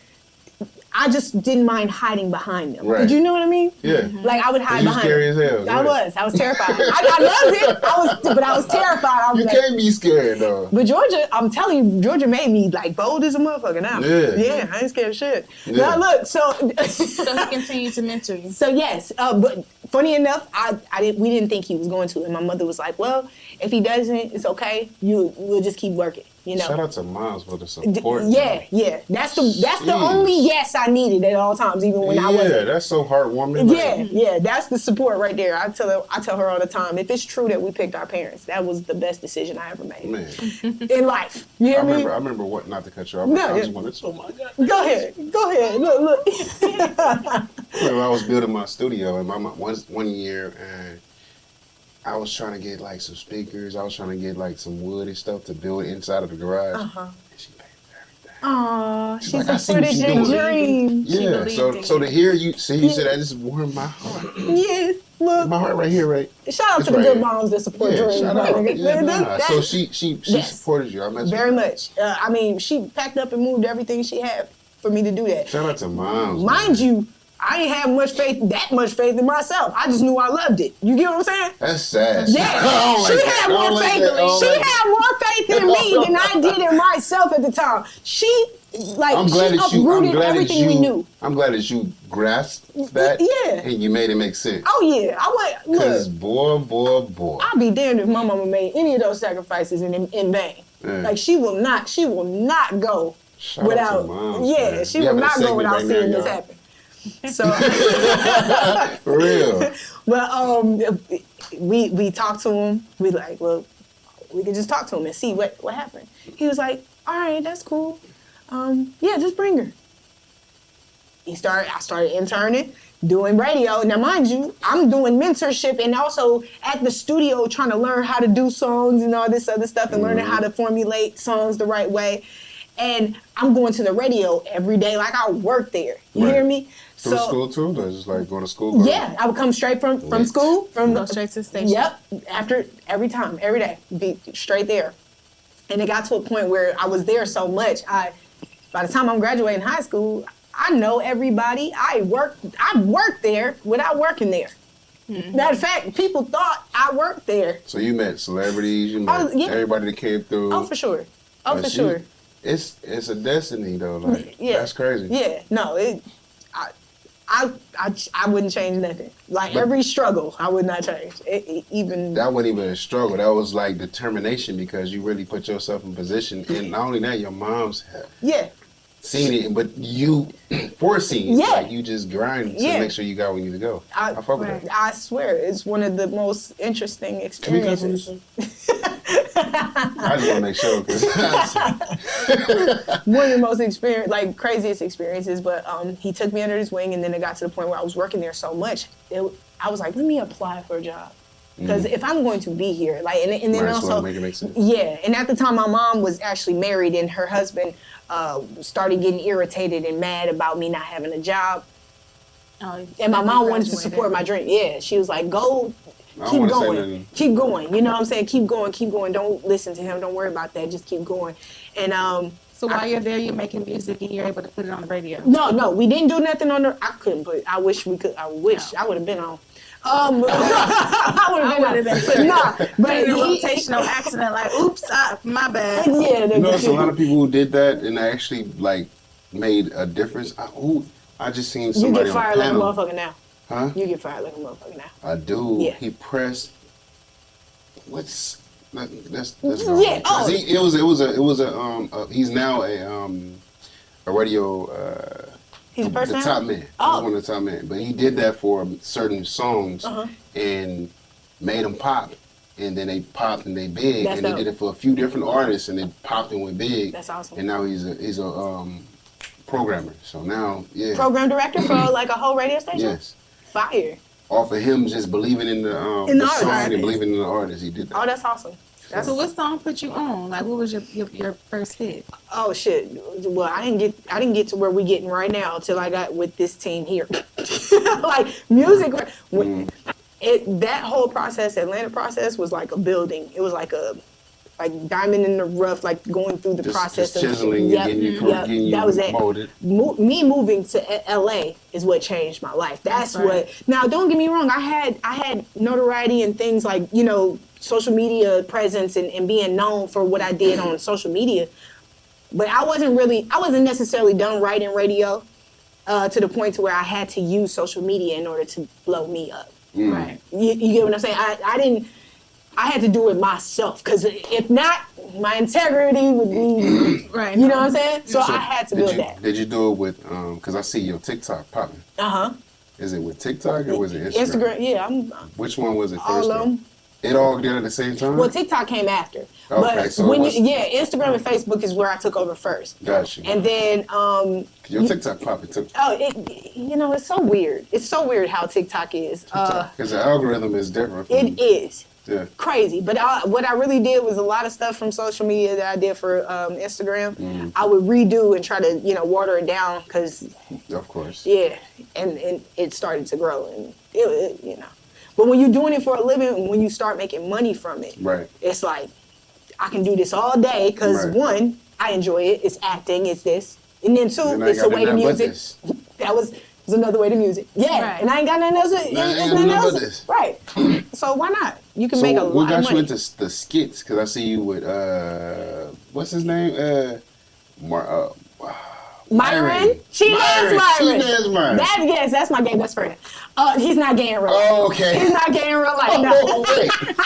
I just didn't mind hiding behind them. Right. Did you know what I mean? Yeah. Like I would hide You behind scary them. as hell. I right. was terrified. I loved it. But I was terrified. I was You like, can't be scared though. but Georgia, I'm telling you, Georgia made me like bold as a motherfucker now. Yeah. I ain't scared of shit. Yeah. Now look, so So he continued to mentor you. so yes, but funny enough, we didn't think he was going to, and my mother was like, well, if he doesn't, it's okay. We'll just keep working. You know. Shout out to moms for the support. Yeah. That's the only yes I needed at all times, even when I Yeah, wasn't. that's so heartwarming. Yeah, that's the support right there. I tell her all the time, if it's true that we picked our parents, that was the best decision I ever made Man, in life. You hear me? I remember what, not to cut you off. No, I just yeah. wanted to, oh my God. Go ahead. Look. When I was building my studio, and my mom, one year, and I was trying to get like some speakers. I was trying to get like some wood and stuff to build inside of the garage. And she paid for everything. Aw, She's she like, I see what supported you're your doing. dream. Yeah, believed so in so you. to hear you said that just warmed my heart. Yes, look. My heart right here, right? Shout out It's to the right good here. moms that support Yeah, dreams. shout my out. nigga. Yeah, nah. That- So she Yes. supported you. I messed very with her. much. I mean, she packed up and moved everything she had for me to do that. Shout out to moms. Mind man. you, I ain't have that much faith in myself. I just knew I loved it. You get what I'm saying? That's sad. Yeah, I don't she like had that. I don't more like faith. that. I don't She like had more faith in me than I did in myself at the time. She I'm glad that you. I'm uprooted glad that everything we you. knew. I'm glad that you grasped that. Yeah. And you made it make sense. Oh yeah, I went. Cause Look, boy. I'll be damned if my mama made any of those sacrifices in vain. Yeah. Like she will not go Shout out without. to moms, yeah, man. she We will having a not go segment without right now, seeing this y'all. happen. So, For real. but we talked to him. We like, look, we could just talk to him and see what happened. He was like, all right, that's cool. Yeah, just bring her. I started interning, doing radio. Now, mind you, I'm doing mentorship and also at the studio trying to learn how to do songs and all this other stuff and learning how to formulate songs the right way. And I'm going to the radio every day, like I work there. You Right. hear me? Through school too? Or just like going to school? Yeah, I would come straight from school. Go straight to the station. Yep, after every day, be straight there. And it got to a point where I was there so much. By the time I'm graduating high school, I know everybody. I worked there without working there. Matter of fact, people thought I worked there. So you met celebrities, you met yeah. everybody that came through. Oh, for sure. But It's a destiny though. Like Yeah. that's crazy. Yeah, no, I wouldn't change nothing. Like every struggle, I would not change. Even That wasn't even a struggle. That was like determination because you really put yourself in position. And not only that, your moms have yeah. seen it, but you foreseen it. Yeah. Like you just grind to Yeah. make sure you got where you need to go. I fuck with that. I swear, it's one of the most interesting Can we cuss on experiences. this show? I just want to make sure. 'Cause One of the most craziest experiences. But he took me under his wing, and then it got to the point where I was working there so much. I was like, let me apply for a job. Because if I'm going to be here, like, and then might as well also, make it make sense. yeah. And at the time, my mom was actually married, and her husband started getting irritated and mad about me not having a job. Oh, And my mom wanted to graduated. support my dream. Yeah, she was like, go, I don't keep wanna say going, nothing. keep going. You know what I'm saying? Keep going. Don't listen to him. Don't worry about that. Just keep going. And So while you're there, you're making music and you're able to put it on the radio. no, we didn't do nothing on the. I couldn't put. I wish we could. I wish I would have been on. I would have been. Nah, but In a he, rotational accident, like, oops, my bad. yeah, You know, there's a lot of people who did that and actually like made a difference. I just seen you somebody get on fired the like a panel. motherfucker now. Huh? You get fired like a motherfucker now. A dude, Yeah. he pressed. Let's go. Yeah, oh. He's now a radio. He's a The person. top man. Oh. He's one of the top men. But he did that for certain songs and made them pop. And then they popped and they big. That's and he dope. did it for a few different artists and they popped and went big. That's awesome. And now he's a programmer. So now, yeah. Program director for like a whole radio station. Yes. Fire. Off of him just believing in the In the song artist. and believing in the artist, he did that. Oh, that's awesome. So what song put you on? Like, what was your first hit? Oh shit! Well, I didn't get to where we getting right now until I got with this team here. Like music, that whole process, Atlanta process, was like a building. It was like diamond in the rough, like going through the process just of chiseling and getting you that was it. molded. Me moving to LA is what changed my life. That's right. what. Now, don't get me wrong. I had notoriety and things like, you know, social media presence and being known for what I did on social media. But I wasn't necessarily done writing radio to the point to where I had to use social media in order to blow me up. Right. You get what I'm saying? I had to do it myself, because if not, my integrity would be, Right. you know what I'm saying? So I had to build that. Did you do it with, because I see your TikTok popping. Uh-huh. Is it with TikTok or was it Instagram? Instagram, yeah. Which one was it first? All of them. It all did at the same time? Well, TikTok came after. Okay, But so it was- Instagram and Facebook is where I took over first. Gotcha. And then, Your TikTok popping too. it's so weird. It's so weird how TikTok is. Because the algorithm is different. It is. Yeah. Crazy. But what I really did was a lot of stuff from social media that I did for Instagram. I would redo and try to, water it down, because, Of course. yeah, and it started to grow. And, But when you're doing it for a living, when you start making money from it, Right. it's like, I can do this all day, because Right. one, I enjoy it. It's acting, it's this. And then two, And I it's got a way to nothing but music. this. That was another way to music. Yeah, Right. and I ain't got nothing else. It's ain't nothing nothing but else. this. Right. So why not? You can So make a what lot got of you money. into the skits? Because I see you with, what's his name? Myron? She is Myron. She is Myron. That's my gay best friend. He's not gay in real life. Oh, okay. He's not gay in real life, no. Oh, wait.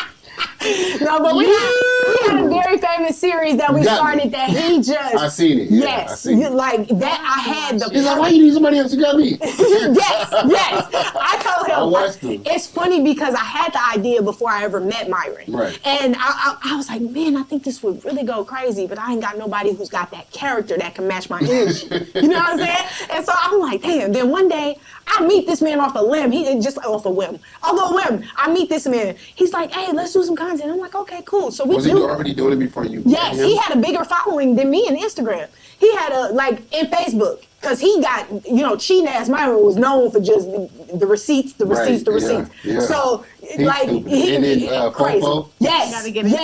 No, but we had a very famous series that we Got started me. that he just. I seen it. Yeah, I Yes. seen it. Like that, I had the. He's like, why you need somebody else? You got me. yes. I told him. I watched him. It's funny because I had the idea before I ever met Myron. Right. And I was like, man, I think this would really go crazy, but I ain't got nobody who's got that character that can match my energy. You know what I'm saying? And so I'm like, damn. Then one day I meet this man off a limb. He just off a whim. I meet this man. He's like, hey, let's do some content. I'm like, okay, cool. So we Was he already doing it before you? Yes, met him? he had a bigger following than me in Instagram. He had in Facebook, because he got, cheating ass Myron was known for just the receipts. Yeah. So, And then, crazy. Fofo? Yes, Gotta get into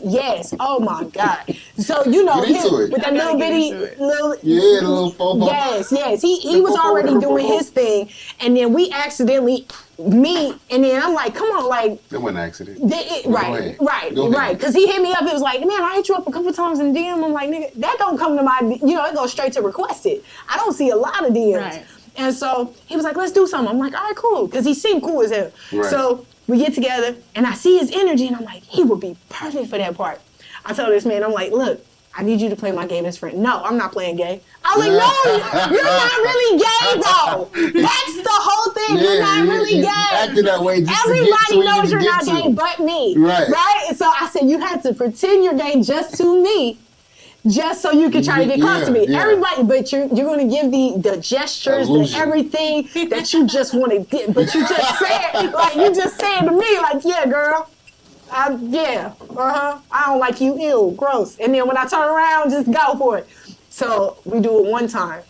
yes. Oh my God. So, Get into it. with that little bitty, little, Yeah, the little Fofo. Yes. He was already doing his thing, and then we accidentally meet, and then I'm like, come on, like, That wasn't an accident. right. Go ahead. Because he hit me up. It was like, man, I hit you up a couple times in DM. I'm like, nigga, that don't come to my, it goes straight to requested. I don't see a lot of DMs. Right. And so he was like, let's do something. I'm like, all right, cool. Because he seemed cool as hell. Right. So we get together, and I see his energy, and I'm like, he would be perfect for that part. I told this man, I'm like, look, I need you to play my gay best friend. No, I'm not playing gay. I was like, no, you're not really gay, though. That's the whole thing. You're not really you gay. acted that way just Everybody to get knows to you're not gay but me. Right? And so I said, you have to pretend you're gay just to me, just so you can try to get close to me. Yeah. Everybody, but you're going to give the gestures, Illusion. everything that you just want to get. But you just said, like, you just said to me, like, yeah, girl. I don't like you, ew, gross. And then when I turn around, just go for it. So we do it one time.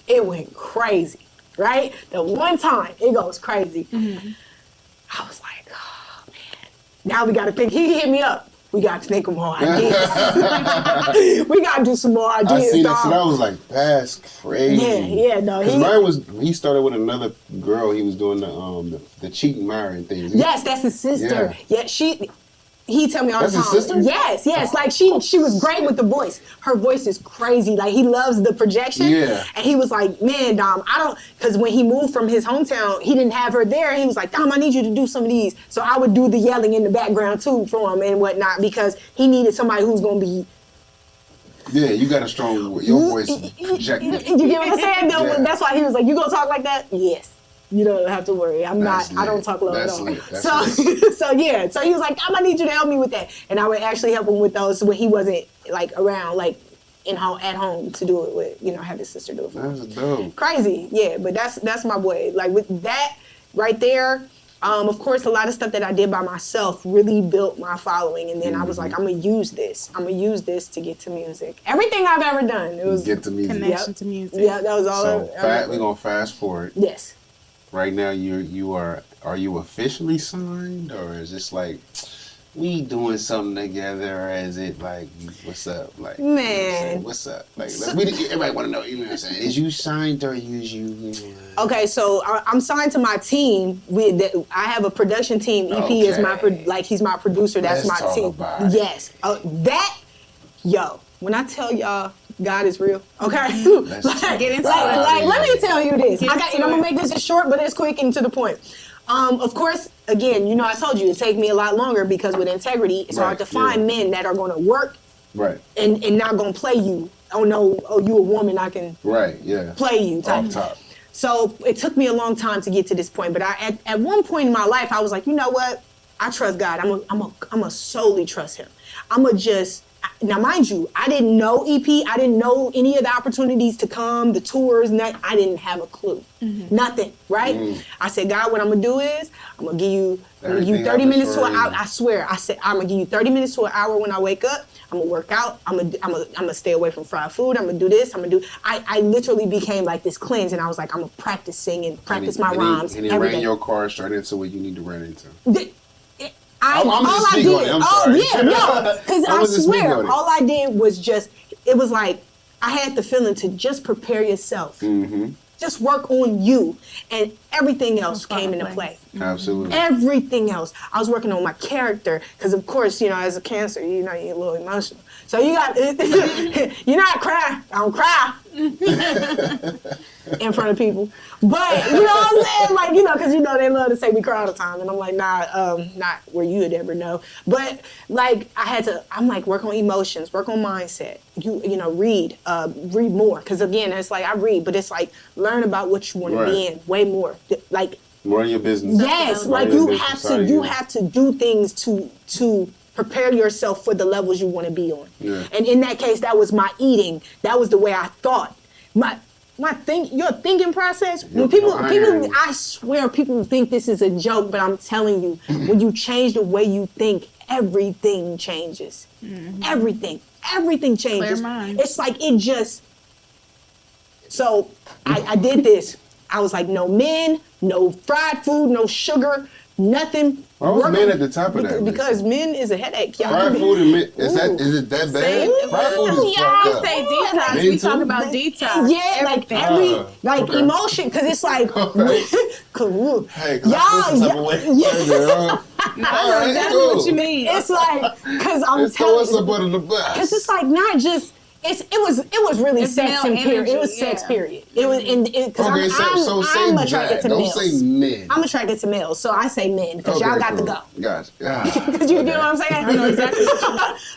It went crazy, right? The one time, it goes crazy. Mm-hmm. I was like, oh, man. Now we got to think. He hit me up. We got to think of more ideas. We got to do some more ideas, I seen dog. that, so I was like, that's crazy. Yeah, no. Because he started with another girl. He was doing the cheating Myron thing. Yes, that's his sister. Yeah, he tell me all the time. That's his sister? Yes. Like she was great with the voice. Her voice is crazy. Like he loves the projection. Yeah. And he was like, man, Dom, because when he moved from his hometown, he didn't have her there. He was like, Dom, I need you to do some of these. So I would do the yelling in the background too for him and whatnot, because he needed somebody who's gonna be. Yeah, you got a strong, your voice projected. You get what I'm saying? Yeah. That's why he was like, you gonna talk like that? Yes. You don't have to worry. I don't talk low at all. So he was like, I need you to help me with that. And I would actually help him with those when he wasn't like around, like at home to do it with, have his sister do it for him. That's dope. Crazy. Yeah, but that's my boy. Like with that right there, Of course, a lot of stuff that I did by myself really built my following, and then I was like, I'm gonna use this. I'm gonna use this to get to music. Everything I've ever done, it was Get to music. Connection to music. Yeah, that was all. So we're gonna fast forward. Yes. Right now, are you officially signed, or is this like we doing something together, or is it like what's up, like Man. what's up, like everybody want to know, you know what I'm saying? Is you signed or is you? Okay, so I'm signed to my team. I have a production team. EP is my he's my producer. That's Let's my talk team. about it. Yes, when I tell y'all, God is real. Okay, Get into let me tell you this. Get I'm into gonna it. make this as short, but it's quick and to the point. Of course, again, I told you it take me a lot longer because with integrity, it's hard to find men that are going to work Right. and not going to play you. Oh no, you a woman, I can Right. Yeah. play you. Type. Off top. So it took me a long time to get to this point, but at one point in my life, I was like, you know what? I trust God. I'm a solely trust Him. Now, mind you, I didn't know EP. I didn't know any of the opportunities to come, the tours. I didn't have a clue. Nothing, right? I said, God, what I'm gonna do is I'm gonna give you 30 minutes to an hour. I swear, I said I'm gonna give you 30 minutes to an hour when I wake up. I'm gonna work out. I'm gonna stay away from fried food. I'm gonna do this. I literally became like this cleanse, and I was like, I'm gonna practice singing, practice my rhymes. And he every ran day. your car straight into what you need to run into. I'm just all I speaking did. on it, I'm Oh sorry. yeah, no, because I'm I just speaking swear, on it. all I did was it was like I had the feeling to just prepare yourself, just work on you, and everything else came into play. Absolutely. Everything else, I was working on my character because, of course, as a Cancer, you get a little emotional. So you got, you're not crying. I don't cry in front of people, but you know what I'm saying, like because they love to say we cry all the time, and I'm like, nah, not where you would ever know. But like I'm like work on emotions, work on mindset. Read more because again, it's like I read, but it's like learn about what you want to be in way more, like. Run your business. Yes, like Run your you business. have to. You have to do things to prepare yourself for the levels you want to be on. Yeah. And in that case, that was my eating. That was the way I thought. Your thinking process. When people, I swear, people think this is a joke, but I'm telling you, when you change the way you think, everything changes. Everything changes. Clear mind. It's like it just. So I did this. I was like, no men, no fried food, no sugar, nothing. Why was men at the top of that? Because men is a headache. Y'all. Fried food and men, is it that bad? Fried food is fucked Y'all up. say detox. Men We talk too? about detox. Yeah, Okay. emotion, because it's like, Hey, cause I feel some type of way. I know exactly what you mean. It's like, because I'm Let's throw us telling up under the bus. because it's like not just. It was really It's sex male and period. energy, It was sex yeah. period. It was because Okay, so say I'm attracted that. to Don't males. say men. I'm attracted to males, so I say men because Okay, y'all got cool. to go. Gotcha. Because you know what I'm saying? I know exactly.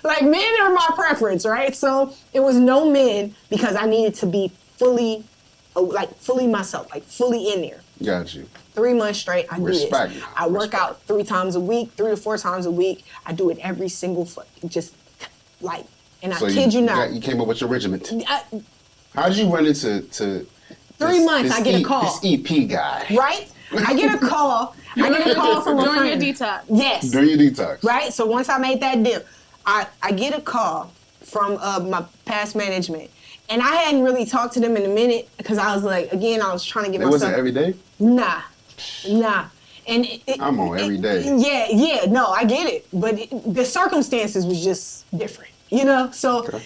Like men are my preference, right? So it was no men because I needed to be fully myself, like fully in there. Got you. 3 months straight, I do Respect. this. I work out 3 times a week, 3 to 4 times a week. I do it every single just like, and I kid you not. You came up with your regiment. I- How did you run into 3 months, I get a call. This EP guy. Right? I get a call. From a During friend. your detox. Yes. During your detox. Right? So once I made that deal, I get a call from my past management. And I hadn't really talked to them in a minute because I was like, again, I was trying to get It myself. wasn't every day? Nah. And I'm on every day. Yeah, no, I get it. But the circumstances was just different, So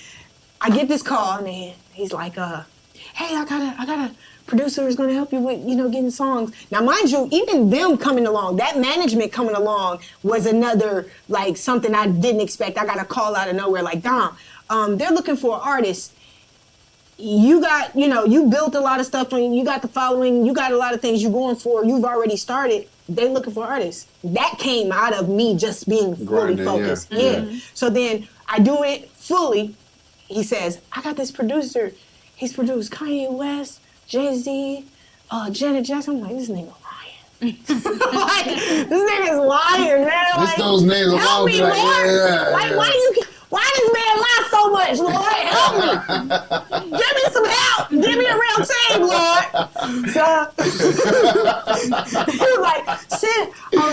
I get this call and he's like, hey, I got a producer who's gonna help you with, getting songs. Now, mind you, even them coming along, that management coming along was another, like, something I didn't expect. I got a call out of nowhere, like, Dom, they're looking for an artist. You got, you built a lot of stuff, you got the following, you got a lot of things you're going for, you've already started. They looking for artists. That came out of me just being fully Grinding, focused. yeah. Yeah. Mhm. So then I do it fully. He says, I got this producer. He's produced Kanye West, Jay-Z, Janet Jackson. I'm like, this nigga lying. Like, this nigga's lying, man. Just those names help alone, me, like, Lord. yeah. Why this man lie so much, Lord? Help me. Give me some help. Give me a real team, Lord. So he was like,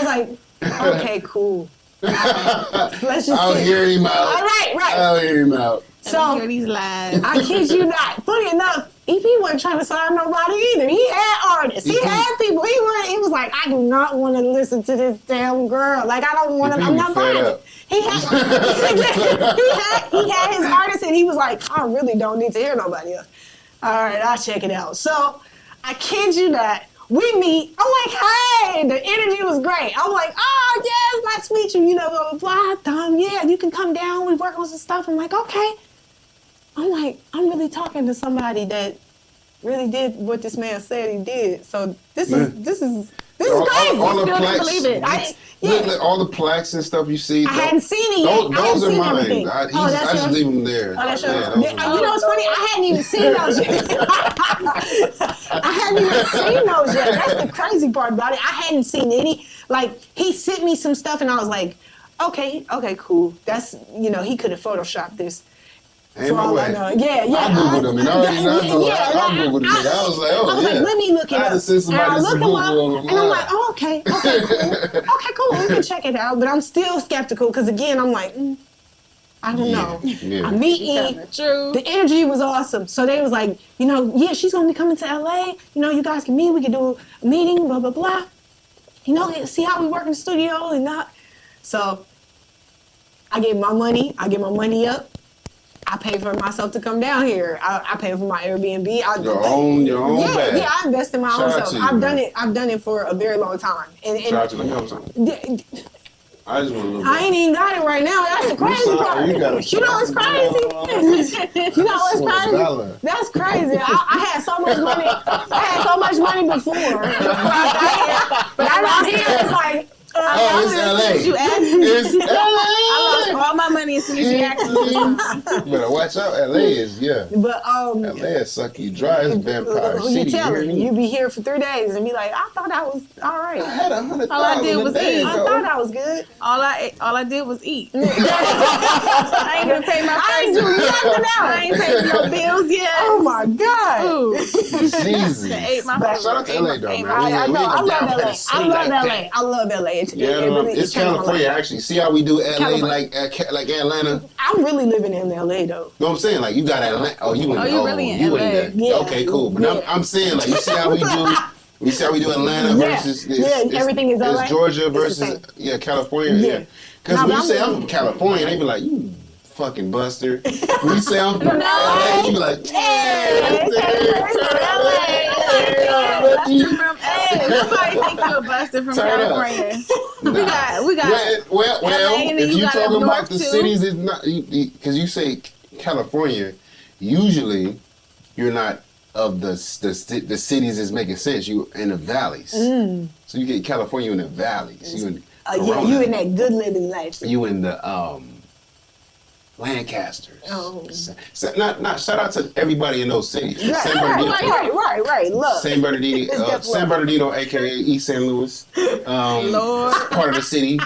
was like, okay, cool. Let's just I'll see. hear him out. All right. I'll hear him out. So hear So these lies. I kid you not. Funny enough, EP wasn't trying to sign nobody either. He had artists. He had people. He was like, I do not want to listen to this damn girl. Like I don't want to. I'm not buying it. He had his artists, and he was like, I really don't need to hear nobody else. All right, I'll check it out. So I kid you not. We meet. I'm like, hey, the energy was great. I'm like, oh, yes, nice to meet you. You know, blah, blah, blah. Yeah, you can come down. We work on some stuff. I'm like, okay. I'm like, I'm really talking to somebody that really did what this man said he did. So this is crazy. All the Still plaques, can't believe it. look, all the plaques and stuff you see. I hadn't seen it yet. Those I hadn't are seen mine. everything. I That's just yours? leave them there. Oh, that's Yeah, yours. those are You know what's funny? I hadn't even seen those yet. I hadn't even seen those yet. That's the crazy part about it. I hadn't seen any. Like, he sent me some stuff, and I was like, okay, cool. That's, he could have photoshopped this. Ain't For no all I way. know. Yeah. I googled them, and I already know. I googled them. I was like, I was like, let me look it I up. had to send somebody And I some look Google him up, on and I'm like, oh, okay, cool. Okay, cool, we can check it out. But I'm still skeptical, because again, I'm like, I don't know. Yeah. I meet E. True. The energy was awesome. So they was like, yeah, she's going to be coming to LA. You guys can meet. We can do a meeting, blah, blah, blah. See how we work in the studio and not. So I get my money. I get my money up. I pay for myself to come down here. I pay for my Airbnb. Your own bag. Yeah, I invest in my Shout own out self. to you, I've man. done it. I've done it for a very long time. And Shout out to them. I just want a little I ain't even got it right now. That's the crazy sorry, part. you got it. You know what's crazy? You know what's crazy? $1. That's crazy. I had so much money. I had so much money before. But I don't hear it's like. Oh, it's LA. You asked me. It's LA. I lost all my money as soon as you asked me. Better watch out. LA is, But LA is suck you dry. It's vampire you city. tell hear her, me? you be here for 3 days and be like, I thought that was all right. I had 100,000 All I did was a day eat. I ago. thought that was good. All I did was eat. I ain't even pay my I ain't do nothing I else. ain't paid no bills yet. Oh my God. Ooh. Jesus. Ate my But shout out to LA though, man. I know. I love LA. I City love like LA. that. I love LA. It's California actually. See how we do LA California. like Atlanta? I'm really living in LA though. No, I'm saying like you got Atlanta. Oh, you in? Oh, you really in you LA. there. Yeah. Okay, cool. But Yeah. I'm saying like you see how we do. You see how we do Atlanta Yeah. versus Everything is LA. It's Georgia It's the versus same. California. Yeah. Because No, when but you say I'm I'm from California, they be like you fucking buster. When you say I'm from LA, you be like Nobody think you a buster from Turn up. California. We got. Well, LA, and then if you you got talking up about north, the too. cities, it's not because you say California. Usually, you're not of the cities is making sense. You in the valleys, so you get California in the valleys. You in Corona. You in that good living life. You in the Lancasters. Oh. Not shout out to everybody in those cities. San Right. Look. San Bernardino, It's definitely- San Bernardino, aka East St. Louis, Lord. part of the city.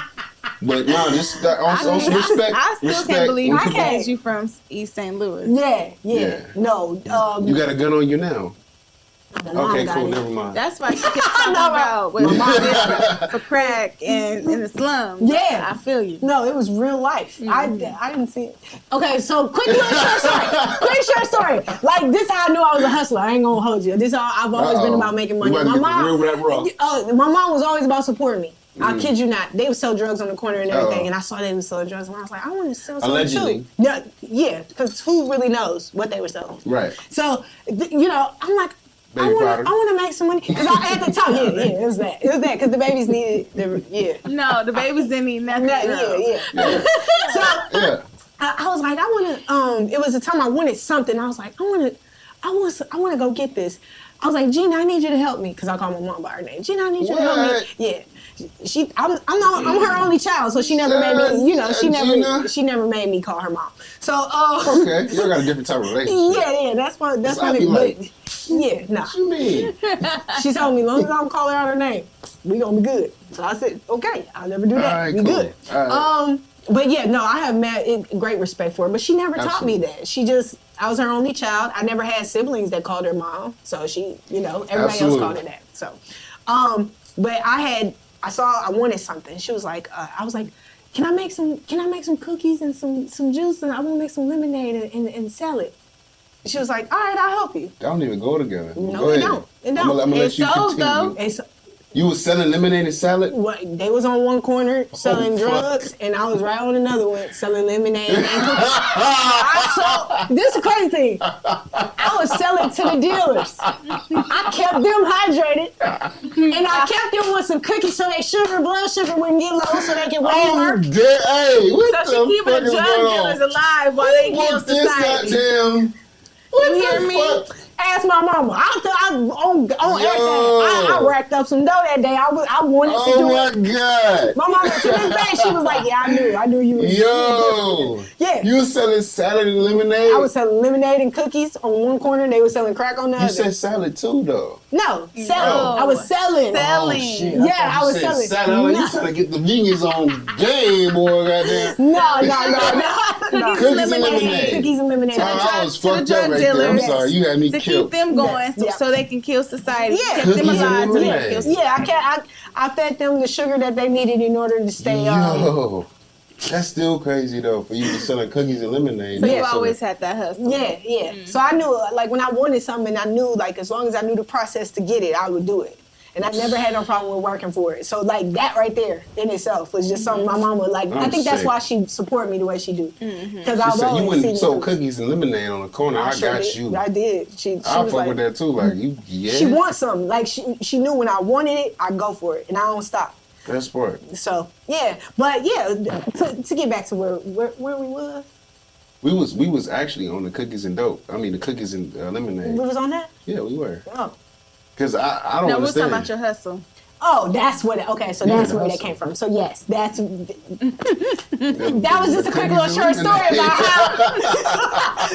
But no, just also respect. I still respect can't believe when I people- said you from East St. Louis. Yeah. Yeah. No. You got a gun on you now. Okay, cool. Never mind. That's why she kept talking about what mom did for crack and in the slums. Yeah. I feel you. No, it was real life. I didn't see it. Okay, so quick little short story. Quick short story. Like this, how I knew I was a hustler. I ain't gonna hold you. This all I've always been about making money. You about to get the real rap raw. My mom was always about supporting me. I kid you not. They would sell drugs on the corner and everything, Uh-oh. and I saw they would sell drugs, and I was like, I want to sell something Allegedly. too. Yeah, because who really knows what they were selling? Right. So, I'm like, I Baby powder. want to make some money. Because at the time, it was that. It was that, because the babies needed, No, the babies didn't need nothing. girl. So, Yeah. I was like, I want to. It was the time I wanted something. I was like, I want to go get this. I was like, Gina, I need you to help me, because I call my mom by her name. Gina, I need you to help me. What? Yeah, I'm her only child, so she never made me. Gina? She never made me call her mom. So, Okay, you got a different type of relationship. yeah, that's why. That's So I why. be like, Yeah, nah. What you mean? She told me, as long as I don't call her out her name, we gonna be good. So I said, okay, I'll never do that. All right, we cool. good. All right. But yeah, no, I have great respect for her. But she never taught me Absolutely. that. I was her only child. I never had siblings that called her mom. So she, everybody Absolutely. else called her that. So, but I I wanted something. She was like, I was like, can I make some cookies and some juice, and I want to make some lemonade and sell it. She was like, all right, I'll help you. That don't even go together. No, Go it ahead. don't. It don't. I'm gonna let you sold, continue. though. It's, You was selling lemonade and salad? what, they was on one corner selling fuck. drugs, and I was right on another one selling lemonade and cookies. This is the crazy thing. I was selling to the dealers. I kept them hydrated, and I kept them with some cookies so their blood sugar wouldn't get low, so they can Oh, work. hey, what So the she keeping fuck the is drug going dealers on? alive while they kill What's this society. goddamn? What You hear the me? fuck? Ask my mama. On everything. Yo. I racked up some dough that day. I wanted to Oh do my it. god. My mama to this day, she was like, "Yeah, I knew you was." Yo. Yeah. You was selling salad and lemonade? I was selling lemonade and cookies on one corner. They were selling crack on the You other. said salad too, though. No, selling. I was selling. Selling. Oh, shit. Yeah, I thought you was said selling. salad. I'm like, No. you trying to get the vegans on game, boy, goddamn. No. Cookies and lemonade. Cookies and lemonade. Oh, I was To the fucked drug up right there. I'm dealers. sorry. You had me To killed. keep them going Yeah. so they can kill society. Yeah. Keep them Cookies and alive so they can lemonade. kill society. Yeah, I fed them the sugar that they needed in order to stay. Yo. That's still crazy, though, for you to selling cookies and lemonade. So not you selling- always had that hustle. Yeah. So I knew, like, when I wanted something, I knew, like, as long as I knew the process to get it, I would do it. And I never had no problem with working for it. So, like, that right there in itself was just something my mama, like, I I'm think that's sick. why she supported me the way she do. Because She I've said you always wouldn't seen sold it. cookies and lemonade on the corner. I sure got did. you. I did. She I'll was fuck like, with that too. Like, you, yeah. she wants something. Like, she knew when I wanted it, I go for it. And I don't stop. That's smart. So, yeah. But, yeah, to get back to where we was. We was actually on the cookies and dope. I mean, the cookies and lemonade. We was on that? Yeah, we were. Oh. Because I don't No, we're talking understand. about your hustle. Oh, that's what. Okay, so Yeah, that's where that's- that came from. So yes, that's that was just a quick little short story about how,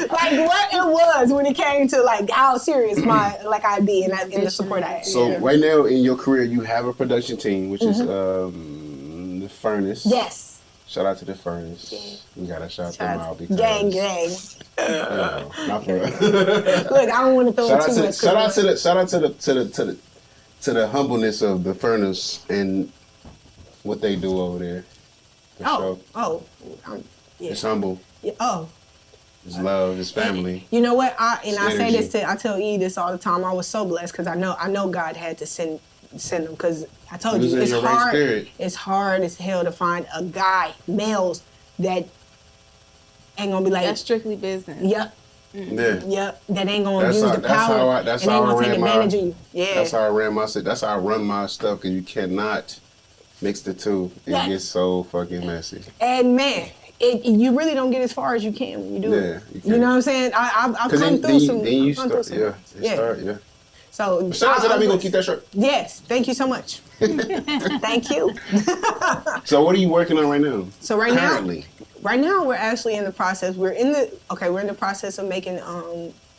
like, what it was when it came to like how serious I be and the support I had. So Yeah. right now in your career, you have a production team, which is the Furnace. Yes. Shout out to the Furnace. We gotta shout them out because Gang. not for real. Look, I don't want to throw Shout too out to much. shout out to the humbleness of the Furnace and what they do over there. For sure. Yeah. It's humble. Yeah, oh. It's love. It's family. You know what? I say energy. this I tell E this all the time. I was so blessed because I know God had to send them because I told He was you in it's your right hard. spirit. It's hard as hell to find a guy, males that ain't gonna be like, That's strictly business. yep, Yeah. that ain't gonna That's use how- the that's power how I- that's and how ain't I gonna take ran my- advantage of you. Yeah, That's how I ran my shit. That's how I run my stuff because you cannot mix the two. It Yeah. gets so fucking messy. and man. You really don't get as far as you can when you do Yeah, it. you You can't. know what I'm saying? I've Because come then through some. you I've come through start, some. yeah. So Shout out to that. We I- gonna keep that short. Yes, thank you so much. Thank you. So what are you working on right now? So right Currently. now we're actually in the process. We're in the process of making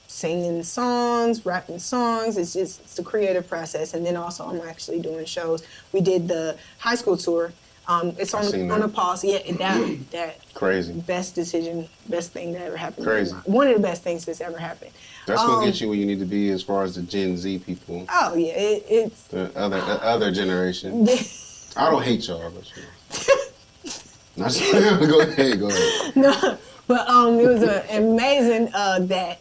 singing songs, rapping songs. It's the creative process, and then also I'm actually doing shows. We did the high school tour. It's seen on that. a pause. Yeah, that Crazy. best decision, best thing that ever happened. Crazy. One of the best things that's ever happened. That's gonna get you where you need to be as far as the Gen Z people, Oh yeah, it's the other generation. I don't hate y'all, but you know. Go ahead. no. But it was amazing that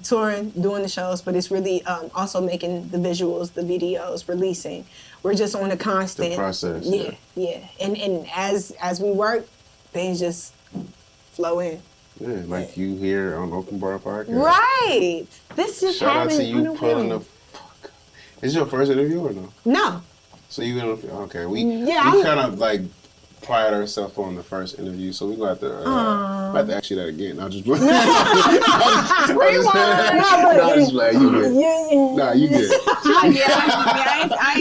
touring, doing the shows, but it's really also making the visuals, the videos, releasing. We're just on a constant The process. Yeah. And as we work, things just flow in. Yeah, like you here on Open Bar Podcast. Right. This just Shout out happened. to you pulling the fuck. Is this your first interview or no? No. So you gonna okay? We Yeah, we I'm- kind of like pride ourselves on the first interview, so we gonna have to ask you that again. I'll just. Rewind. No, just like you good. Yeah. Nah, you good. I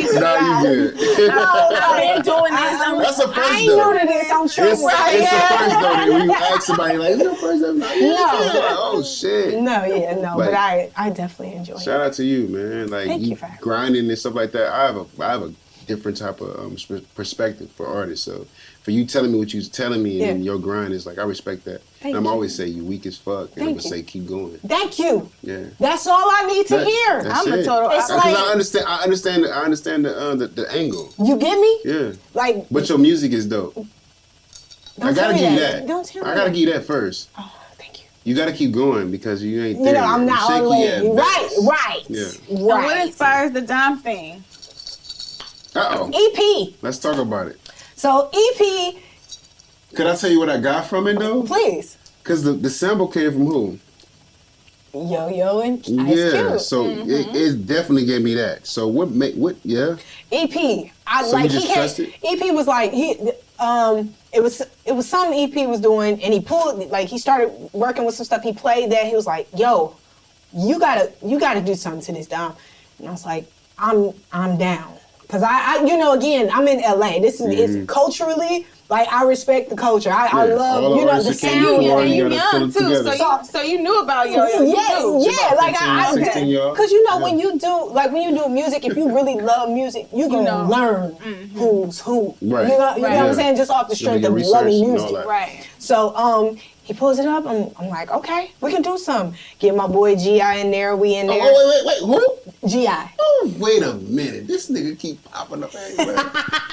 ain't Nah, you good. I've been doing this. That's the I first ain't new though. to this. I'm It's, sure. it's the first though. That when you ask somebody like, "Is it your first ever?" Like, No. Like, oh shit. No, Like- but I definitely enjoy it. Shout out to you, man. Like Thank you you for having me. grinding and stuff like that. I have a different type of perspective for artists. So for you telling me what you was telling me and your grind is like, I respect that. Thank and I'm you. always say you weak as fuck, and I'm Thank gonna you. say keep going. Thank you. Yeah. That's all I need to hear. That's I'm a it. total. It's Because like- I understand the angle. You get me? Yeah. Like, But your music is dope. I don't gotta tell me give you that. that. Don't tell me I gotta that. give you that first. Oh, thank you. You gotta keep going because you ain't You there know, yet. I'm not You're all the shaky way. at Right, best. right. Yeah. And what Right. inspires the Dom thing? Uh-oh. EP. Let's talk about it. So EP, Could I tell you what I got from it though? please. Because the sample came from who? Yo and Ice Yeah, Cube. so it definitely gave me that. So what? Yeah. EP. I So like you just he trust came, it? EP was like it was something EP was doing, and he pulled like he started working with some stuff. He played that. He was like, "Yo, you gotta do something to this, Dom." And I was like, "I'm down," because I again I'm in LA. This is it's culturally. Like, I respect the culture. I All love, the the artists that came sound. before, And you gotta pull young it too, together. so you knew about Yo-Yo. You knew. Yeah, like 15, 16 y'all. because when you do music, if you really love music, you gonna learn who's who. Right. You know what Yeah. I'm saying? Just off the You do strength your of research loving and all music. that. Right. So he pulls it up. I'm like, okay, we can do something. Get my boy G.I. in there. We in there. Oh, wait. Who? G.I. Oh, wait a minute. This nigga keep popping up everywhere.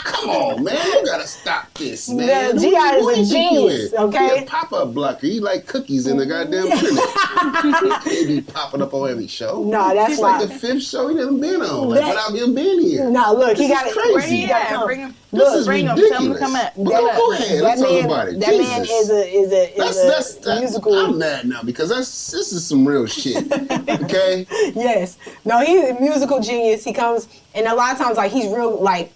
Come on, man. You gotta stop this, man. The G.I. Who is a you think you genius, is? okay? He a pop-up blocker. He like cookies in the goddamn printer. He be popping up on every show. No, that's It's why. like the 5th show he done been on. Like, That- without him being here. No, look, he This got is it. crazy. He gotta come. Bring him. This is Bring him. ridiculous. Tell him to come up. Go ahead. Let's talk about it. That man Jesus. is a musical. I'm mad now because this is some real shit. Okay? Yes. No, he's a musical genius. He comes, and a lot of times, like, he's real, like,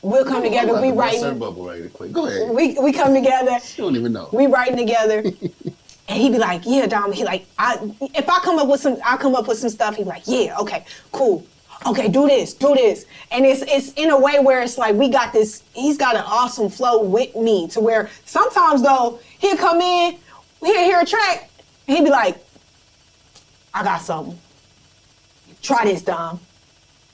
we'll come together, we writing. Bubble right quick. Go ahead. We come together, You don't even know. we writing together, and he be like, yeah, Dom, he like, if I come up with some stuff, he be like, yeah, okay, cool. Okay, do this. And it's in a way where it's like, we got this, he's got an awesome flow with me to where sometimes though, he'll come in, he'll hear a track, and he'll be like, I got something. Try this, Dom.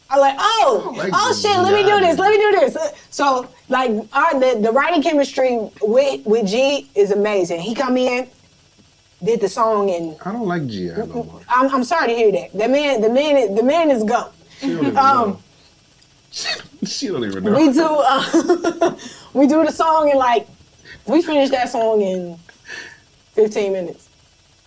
I'm like, oh shit, let me do this. So like the writing chemistry with G is amazing. He come in, did the song, and I don't like G.I. no more. I'm sorry to hear that. The man is gone. She don't even know. She don't even know. We do the song in like, we finished that song in 15 minutes.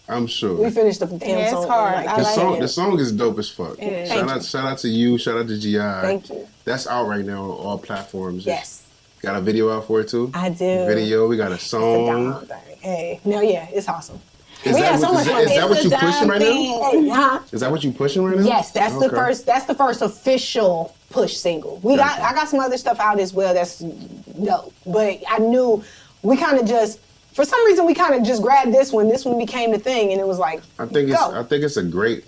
I'm sure. We finished the damn Yeah, it's song. in, hard. like, I The like song, it. the song is dope as fuck. Yeah. Shout out to you. Shout out to G.I. Thank you. That's out right now on all platforms. Yes, Got a video out for it too? I do. Video. We got a It's a song. Dom thing. Hey, no, yeah, it's awesome. Is We that had so what- much fun. is that what It's you a pushing Dom right now? thing. Hey, huh? Is that what you pushing right now? Yes, that's Okay. the first. That's the first official push single. Gotcha. I got some other stuff out as well. That's dope. But I knew we kind of just, for some reason, we kind of just grabbed this one. This one became the thing, and it was like, I think go. it's a great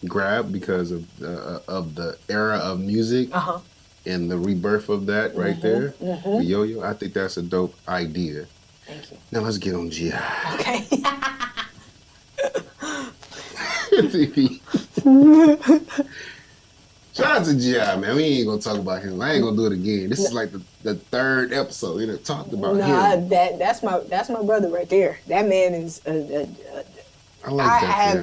grab because of the era of music Uh-huh. and the rebirth of that right there. The yo-yo. I think that's a dope idea. Thank you. Now let's get on G.I. Okay. Shout out to G.I., man. We ain't gonna talk about him. I ain't gonna do it again. This is like the third episode. We done talked about him. that's my brother right there. That man is. I like that for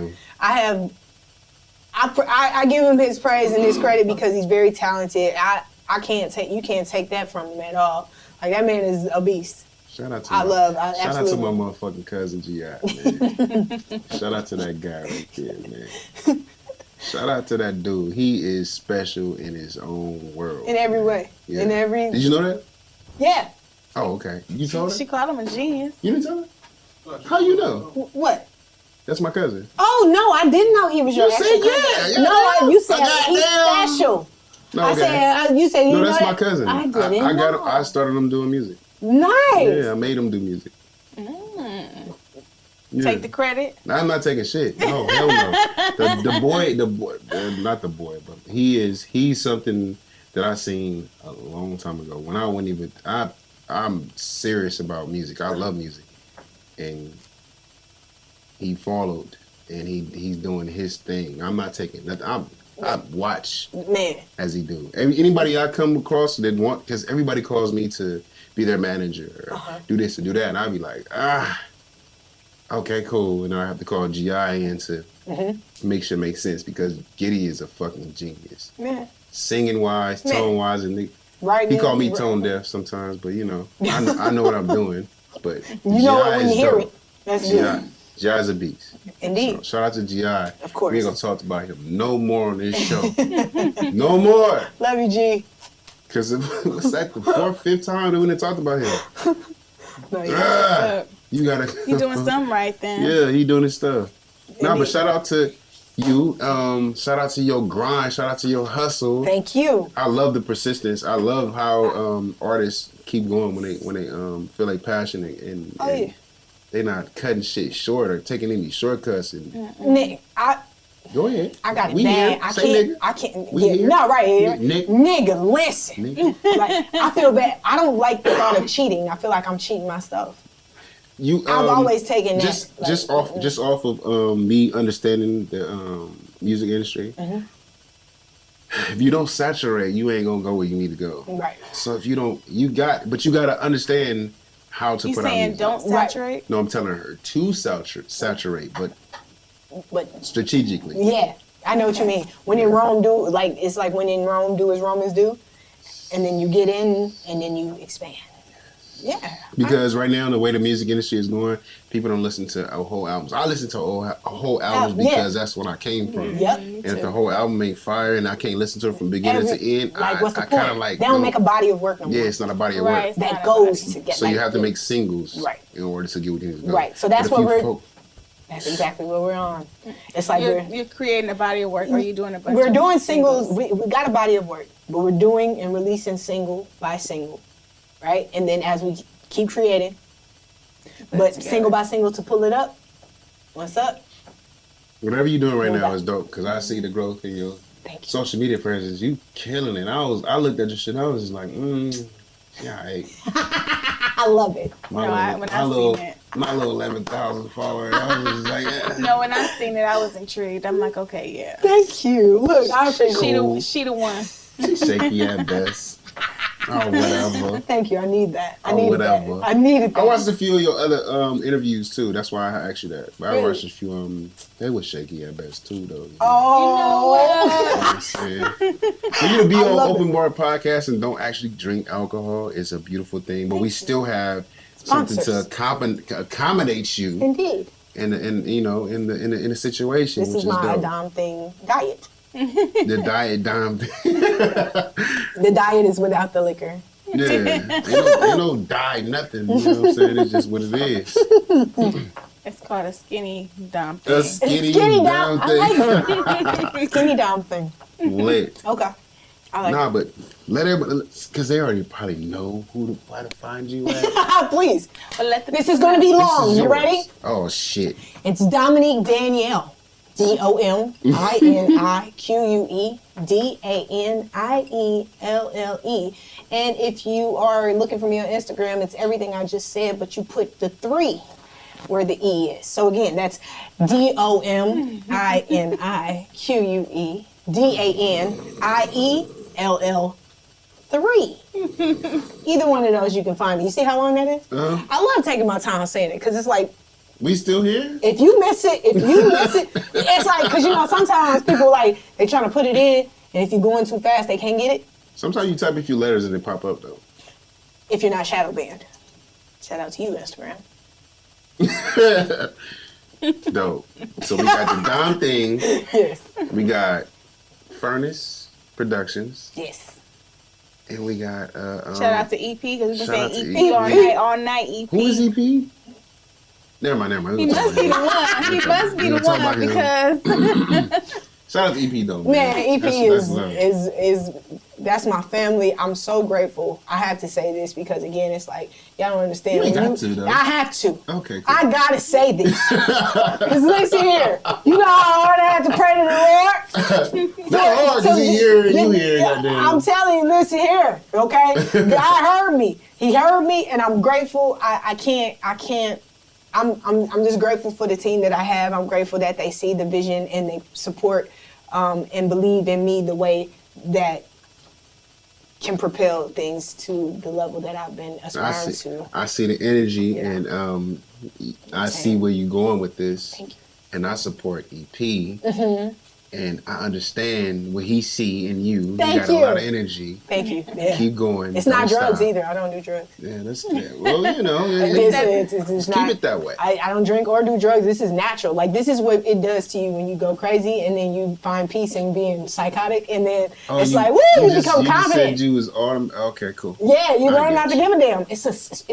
him. I give him his praise and his credit because he's very talented. You can't take that from him at all. Like, that man is a beast. Shout out to Shout shout out to absolutely. my motherfucking cousin G.I., man. Shout out to that guy right there, man. Shout out to that dude. He is special in his own world. In every way. Yeah. In every. Did you know that? Yeah. Oh, okay. You told her? She called him a genius. You didn't tell her? How you know? What? That's my cousin. Oh no, I didn't know he was your You actual said cousin. yeah. No, you said Goddamn. he's special. No, I okay. said you said you No, know that's that? my cousin. I didn't know. I started him doing music. Nice. Yeah, I made him do music. Yeah. Take the credit. I'm not taking shit. No, hell no. The boy, not the boy, but he's something that I seen a long time ago when I wasn't even. I'm serious about music. I love music, and he followed, and he's doing his thing. I'm not taking nothing. I watch Man. as he do. Anybody I come across that want, because everybody calls me to be their manager or do this and do that, and I'll be like, okay, cool. And I have to call GI in to make sure it makes sense because Giddy is a fucking genius. Man. Singing wise, tone wise, and Right. he called me tone deaf sometimes, but you know, I know what I'm doing. But You know it when you hear it. That's good. GI's a beast. Indeed. So, shout out to GI. Of course. We ain't gonna talk about him no more on this show. No more. Love you, G. Because it's like the fourth, fifth time that we done talked about him. No, yeah. You gotta. You doing something right then. Yeah, he doing his stuff. No, but shout out to you. Shout out to your grind. Shout out to your hustle. Thank you. I love the persistence. I love how artists keep going when they feel like passionate and Yeah. they're not cutting shit short or taking any shortcuts. And Nick, go ahead. I got it We bad. here. I Say can't. nigga. I can't. We here. No, right here. Nick. Nigga, listen. Nigga. Like, I feel bad. I don't like the thought of cheating. I feel like I'm cheating myself. You, I've always taken that. Just off of me understanding the music industry. If you don't saturate, you ain't gonna go where you need to go. Right. So if you don't, you gotta understand how to You put out saying music. don't saturate? No, I'm telling her to saturate, but strategically. Yeah, I know what you mean. When in Rome, it's like when in Rome, do as Romans do, and then you get in, and then you expand. Yeah. Because right now, the way the music industry is going, people don't listen to whole albums. I listen to whole albums because that's what I came from. Yep. And if the whole album ain't fire and I can't listen to it from beginning to end, What's the I point? kind of like they don't make a body of work no more. Yeah, it's not a body of Right. work. That goes together. So you have to make singles Right. in order to get what you need to go. Right. So that's But if what you that's exactly what we're on. It's like You're creating a body of work, or you're doing a bunch we're of doing singles. We got a body of work, but we're doing and releasing single by single, right? And then as we keep creating, but single by single to pull it up. What's up? Whatever you're doing right No now doubt. is dope because I see the growth in your Thank you. social media presence. You killing it. I looked at your shit. I was just like, yeah, I love it. when I seen it. My little 11,000 followers. I was just like, yeah. No, when I seen it, I was intrigued. I'm like, okay, yeah. Thank you. Look, I appreciate She the one. Shaky at best. Oh, whatever. Thank you. I need that. I Oh, needed whatever. that. I needed that. I watched a few of your other interviews too. That's why I asked you that. But I Really? watched a few. They were shaky at best too, though. Oh. You know what I'm saying? For you to be I on love Open Bar Podcast and don't actually drink alcohol is a beautiful thing. But we still have something Sponsors. to accommodate you Indeed. in the situation. This which is my dope. Dom thing diet. The diet dime. The diet is without the liquor. Yeah, ain't no diet nothing. You know what I'm saying? It's just what it is. It's called a skinny dump. A thing. skinny Dom. down I thing. like it. Skinny Dom thing. Lit. Okay. I like Nah, but let everybody, because they already probably know where to find you at. it. Please. But let the This is going to be This long. is You yours. ready? Oh, shit. It's Dominique Danielle. DOMINIQUE DANIELLE. And if you are looking for me on Instagram, it's everything I just said, but you put the 3 where the E is. So again, that's DOMINIQUE DANIELL 3. Either one of those you can find me. You see how long that is? Uh-huh. I love taking my time saying it because it's like, We still here? if you miss it, it's like, because sometimes people they trying to put it in, and if you're going too fast, they can't get it. Sometimes you type a few letters and they pop up, though. If you're not shadow banned. Shout out to you, Instagram. Dope. So we got the Dom thing. Yes. We got Furnace Productions. Yes. And we got... Shout out to EP, because we've been Shout out saying to EP EP. all night, EP. Who is EP? Never mind. He must be the one. He must be the one because Shout out to EP, though. Man, EP That's love. is that's my family. I'm so grateful. I have to say this because again, it's like y'all don't understand. You ain't When got to, though. I have to. Okay, cool. I gotta say this. Cause listen here, you know how hard I have to pray to the Lord. Not hard, because he here and you here, goddamn. I'm telling you, listen here, okay? God heard me. He heard me, and I'm grateful. I can't. I'm just grateful for the team that I have. I'm grateful that they see the vision and they support and believe in me the way that can propel things to the level that I've been aspiring to. I see the energy, and I see where you're going with this. Thank you. And I support EP. And I understand what he see in you. Thank you got you. a lot of energy. Thank you. Yeah. Keep going. It's not Don't drugs stop. either. I don't do drugs. Yeah, that's good. Well, you know, It's keep not, it that way. I don't drink or do drugs. This is natural. Like, this is what it does to you when you go crazy and then you find peace in being psychotic, and then it's like, woo, you become you confident. Just said you was okay, cool. Yeah, you I learn get not to you. give a damn. It's a switch.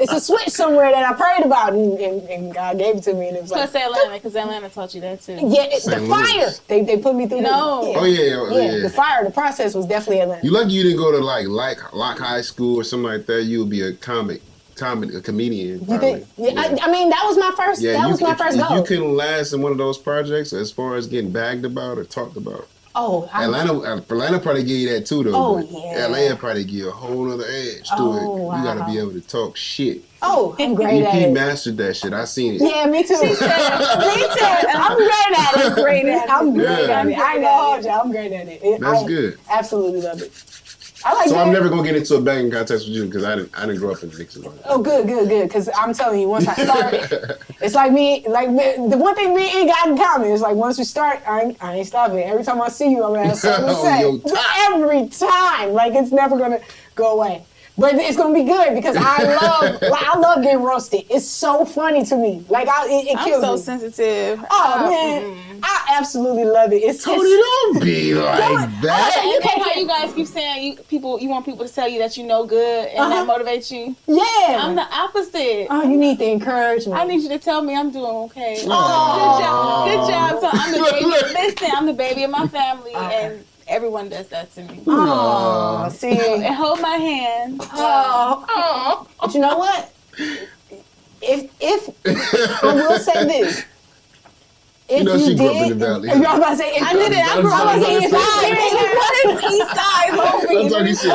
It's a switch somewhere that I prayed about, and God gave it to me, and it was like, Plus Atlanta, because Atlanta taught you that too. yeah, the St. fire. Louis. They put me through. No. Oh yeah. The fire. The process was definitely Atlanta. You lucky you didn't go to like Lock High School or something like that. You would be a comedian. You Probably. think? Yeah. I mean, that was my first. Yeah, that was my first if goal. you couldn't last in one of those projects as far as getting bagged about or talked about. Atlanta probably give you that too though. Oh, but yeah. Atlanta probably give you a whole other edge to it. You gotta be able to talk shit. Oh, I'm great at EP it. mastered that shit. I seen it. Yeah, me too. Me too. I'm great at it. Great at it. I'm great Yeah. at it. I ain't gonna hold you. I'm great at it. That's I good. Absolutely love it. I like So that. I'm never gonna get into a banging contest with you because I didn't grow up in Dixon. Oh, good. Because I'm telling you, once I started, it's like the one thing me and E got in common is like once we start, I ain't stopping. Every time I see you, I'm gonna have something to say. Yo, Every time, like it's never gonna go away. But it's gonna be good because I love getting roasted. It's so funny to me. Like it I'm kills so me. sensitive. Oh man, I absolutely love it. It's Tony, don't be like that. You know how you guys keep saying you want people to tell you that you know good and that motivates you? Yeah. I'm the opposite. Oh, you need the encouragement. I need you to tell me I'm doing okay. Aw. Good job. So I'm the baby. Listen, I'm the baby of my family, and everyone does that to me. Oh, see. And hold my hand. Oh. But you know what? If I will say this. If You know she grew up in the valley. I was about to say, I did it. I grew up in the East side, homie. I'm talking shit.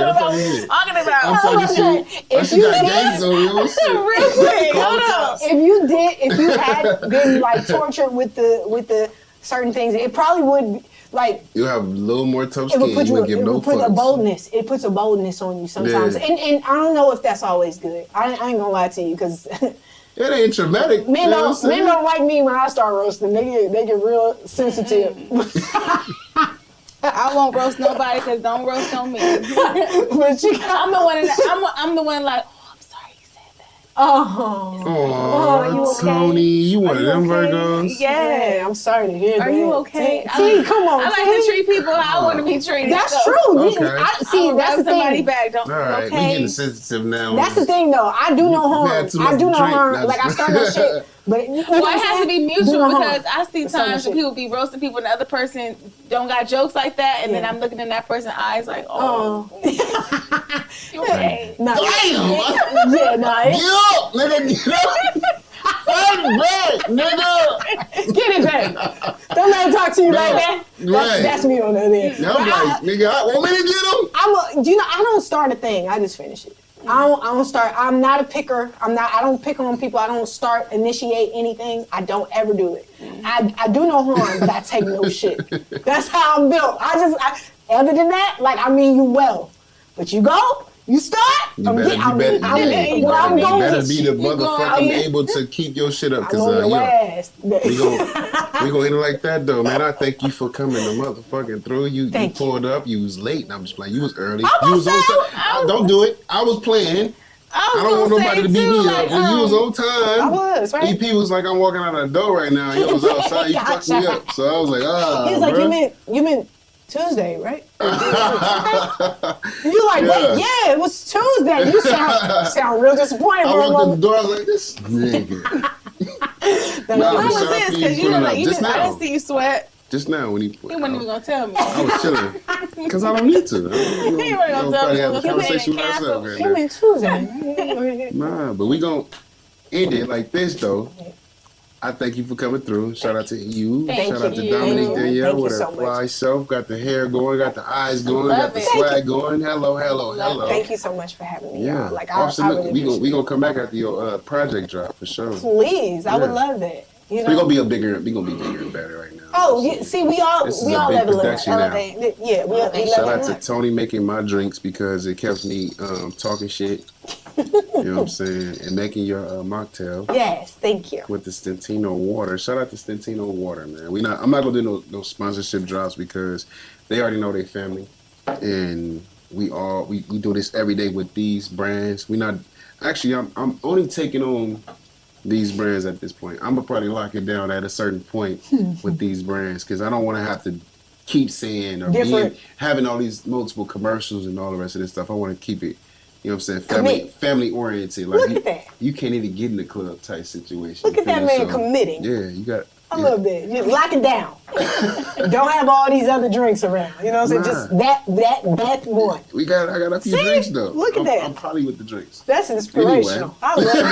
Talking about. I'm talking shit. If She you got did, gangs on you. Real quick. Hold up. if you had been like tortured with the certain things, it probably would be, like You have a little more tough it skin. would put You you. would give It no would put a fucks. boldness. It puts a boldness on you sometimes, Yeah. and I don't know if that's always good. I ain't gonna lie to you because. It ain't traumatic. Men you know what I'm don't saying? like me when I start roasting. They get real sensitive. I won't roast nobody because don't roast on me. But you got I'm the one. I'm the one like. Oh, I'm sorry you said that. oh, Aw, you okay? Tony, you one of you them okay? Virgos? yeah. I'm sorry to hear that. Are you okay? T, come on. I like T. to treat people how I want to be treated. That's so true. Okay. See, I'll that's rub the somebody thing. back. Don't. All right, we Okay. getting sensitive now. That's the thing, though. I do no harm. had too I much do no drink. harm. That's- Like I start no shit. But you know Well, what it has I'm to be saying? Do mutual no harm. because I see That's not times shit. when people be roasting people and the other person don't got jokes like that, and then Yeah. I'm looking in that person's eyes like, oh, you okay? No. Damn! Yeah, no. Get up, nigga, get up! Fight back, nigga! Get it back. Don't let him talk to you like that. Right. That's me on the other end. Yeah, I'm like, nigga, want me to get him? I don't start a thing. I just finish it. I don't start. I'm not a picker. I don't pick on people. I don't initiate anything. I don't ever do it. I do no harm, but I take no shit. That's how I'm built. Other than that, like, I mean you well. But you go, you start, You better be the motherfucking able to keep your shit up. I'm on your ass. We gonna end it like that though, man. I thank you for coming to motherfucking through. You pulled up. You was late. And I'm just playing. You was early. You was on time. Don't do it. I was playing. I don't want nobody to beat me up. You was on time. I was, right? EP was like, I'm walking out of the door right now. You was outside. You fucked me up. So I was like, He was like, you meant Tuesday, right? You like, wait, yeah, it was Tuesday. You sound real disappointed. I walked in the door. I was like, this nigga. When was this? Because you I didn't see you sweat. Just now when he wasn't even gonna tell me. I was chilling because I don't need to. He wasn't gonna tell me. Have a conversation with myself right You now. meant Tuesday. Nah, but we gonna end it like this though. I thank you for coming through. Shout out to you. Thank Shout out to you. Dominique Thank Danielle you with so her much. fly self. Got the hair going, got the eyes going, Love got the it. swag going. Hello. Thank you so much for having me. Yeah, I really we gonna come back after your project drop for sure. Please, I would Yeah. love that. You know? We're gonna be bigger and better right now. Oh, yeah, see, we all This is a big leveling up. production now. Elevate. Yeah, we Shout out leveling to up. Tony making my drinks because it keeps me talking shit. You know what I'm saying? And making your mocktail Yes, thank you. with the Stentino water. Shout out to Stentino water, man. I'm not gonna do no sponsorship drops because they already know they family, and we do this every day with these brands. I'm only taking on these brands at this point. I'm gonna probably lock it down at a certain point with these brands because I don't want to have to keep saying or having all these multiple commercials and all the rest of this stuff. I want to keep it, you know what I'm saying, family oriented. Like Look at that. You can't even get in the club type situation. Look at that man committing. Yeah, you got A little bit. Just lock it down. Don't have all these other drinks around. You know what I'm saying? Just that one. I got a few drinks though. Look at that. I'm probably with the drinks. That's inspirational. I love it.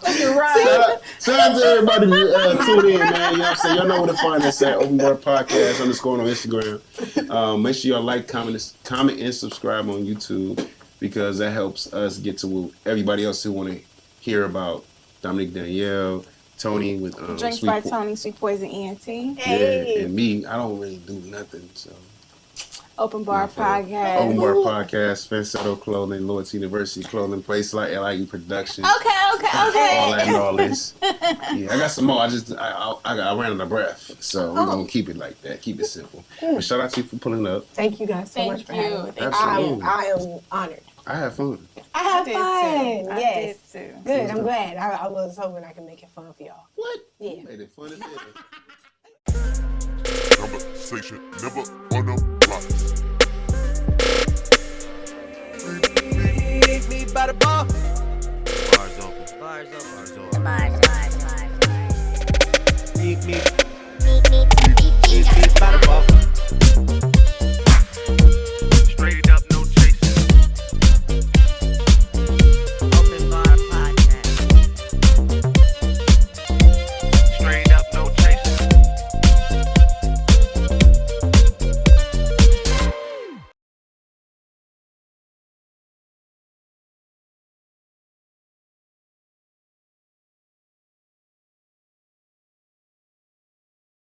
Look at Ryan. Shout out to everybody who tuned in, man. You know what I'm saying? Y'all know where to find us at Open Bar Podcast _ on Instagram. Make sure y'all like, comment, and subscribe on YouTube because that helps us get to everybody else who want to hear about Dominique Danielle, Tonii with Drinks by Tonii, Sweet Poison ENT. Yeah, and me, I don't really do nothing, so. Open Bar Podcast. Open Bar Podcast, Fansetto Clothing, Lord's University Clothing, place like LIE Productions. Okay. All that and all this. Yeah, I got some more. I ran out of breath, so we're gonna keep it like that. Keep it simple. But shout out to you for pulling up. Thank you guys so much for having me. Absolutely. I am honored. I had fun. I had did fun. too. Yes. I did too. Good. I'm glad. I was hoping I could make it fun for y'all. What? Yeah. You made it fun as hell. Conversation never on the blocks. Me by the bar. Bars open. Bars open. Bars open. Bars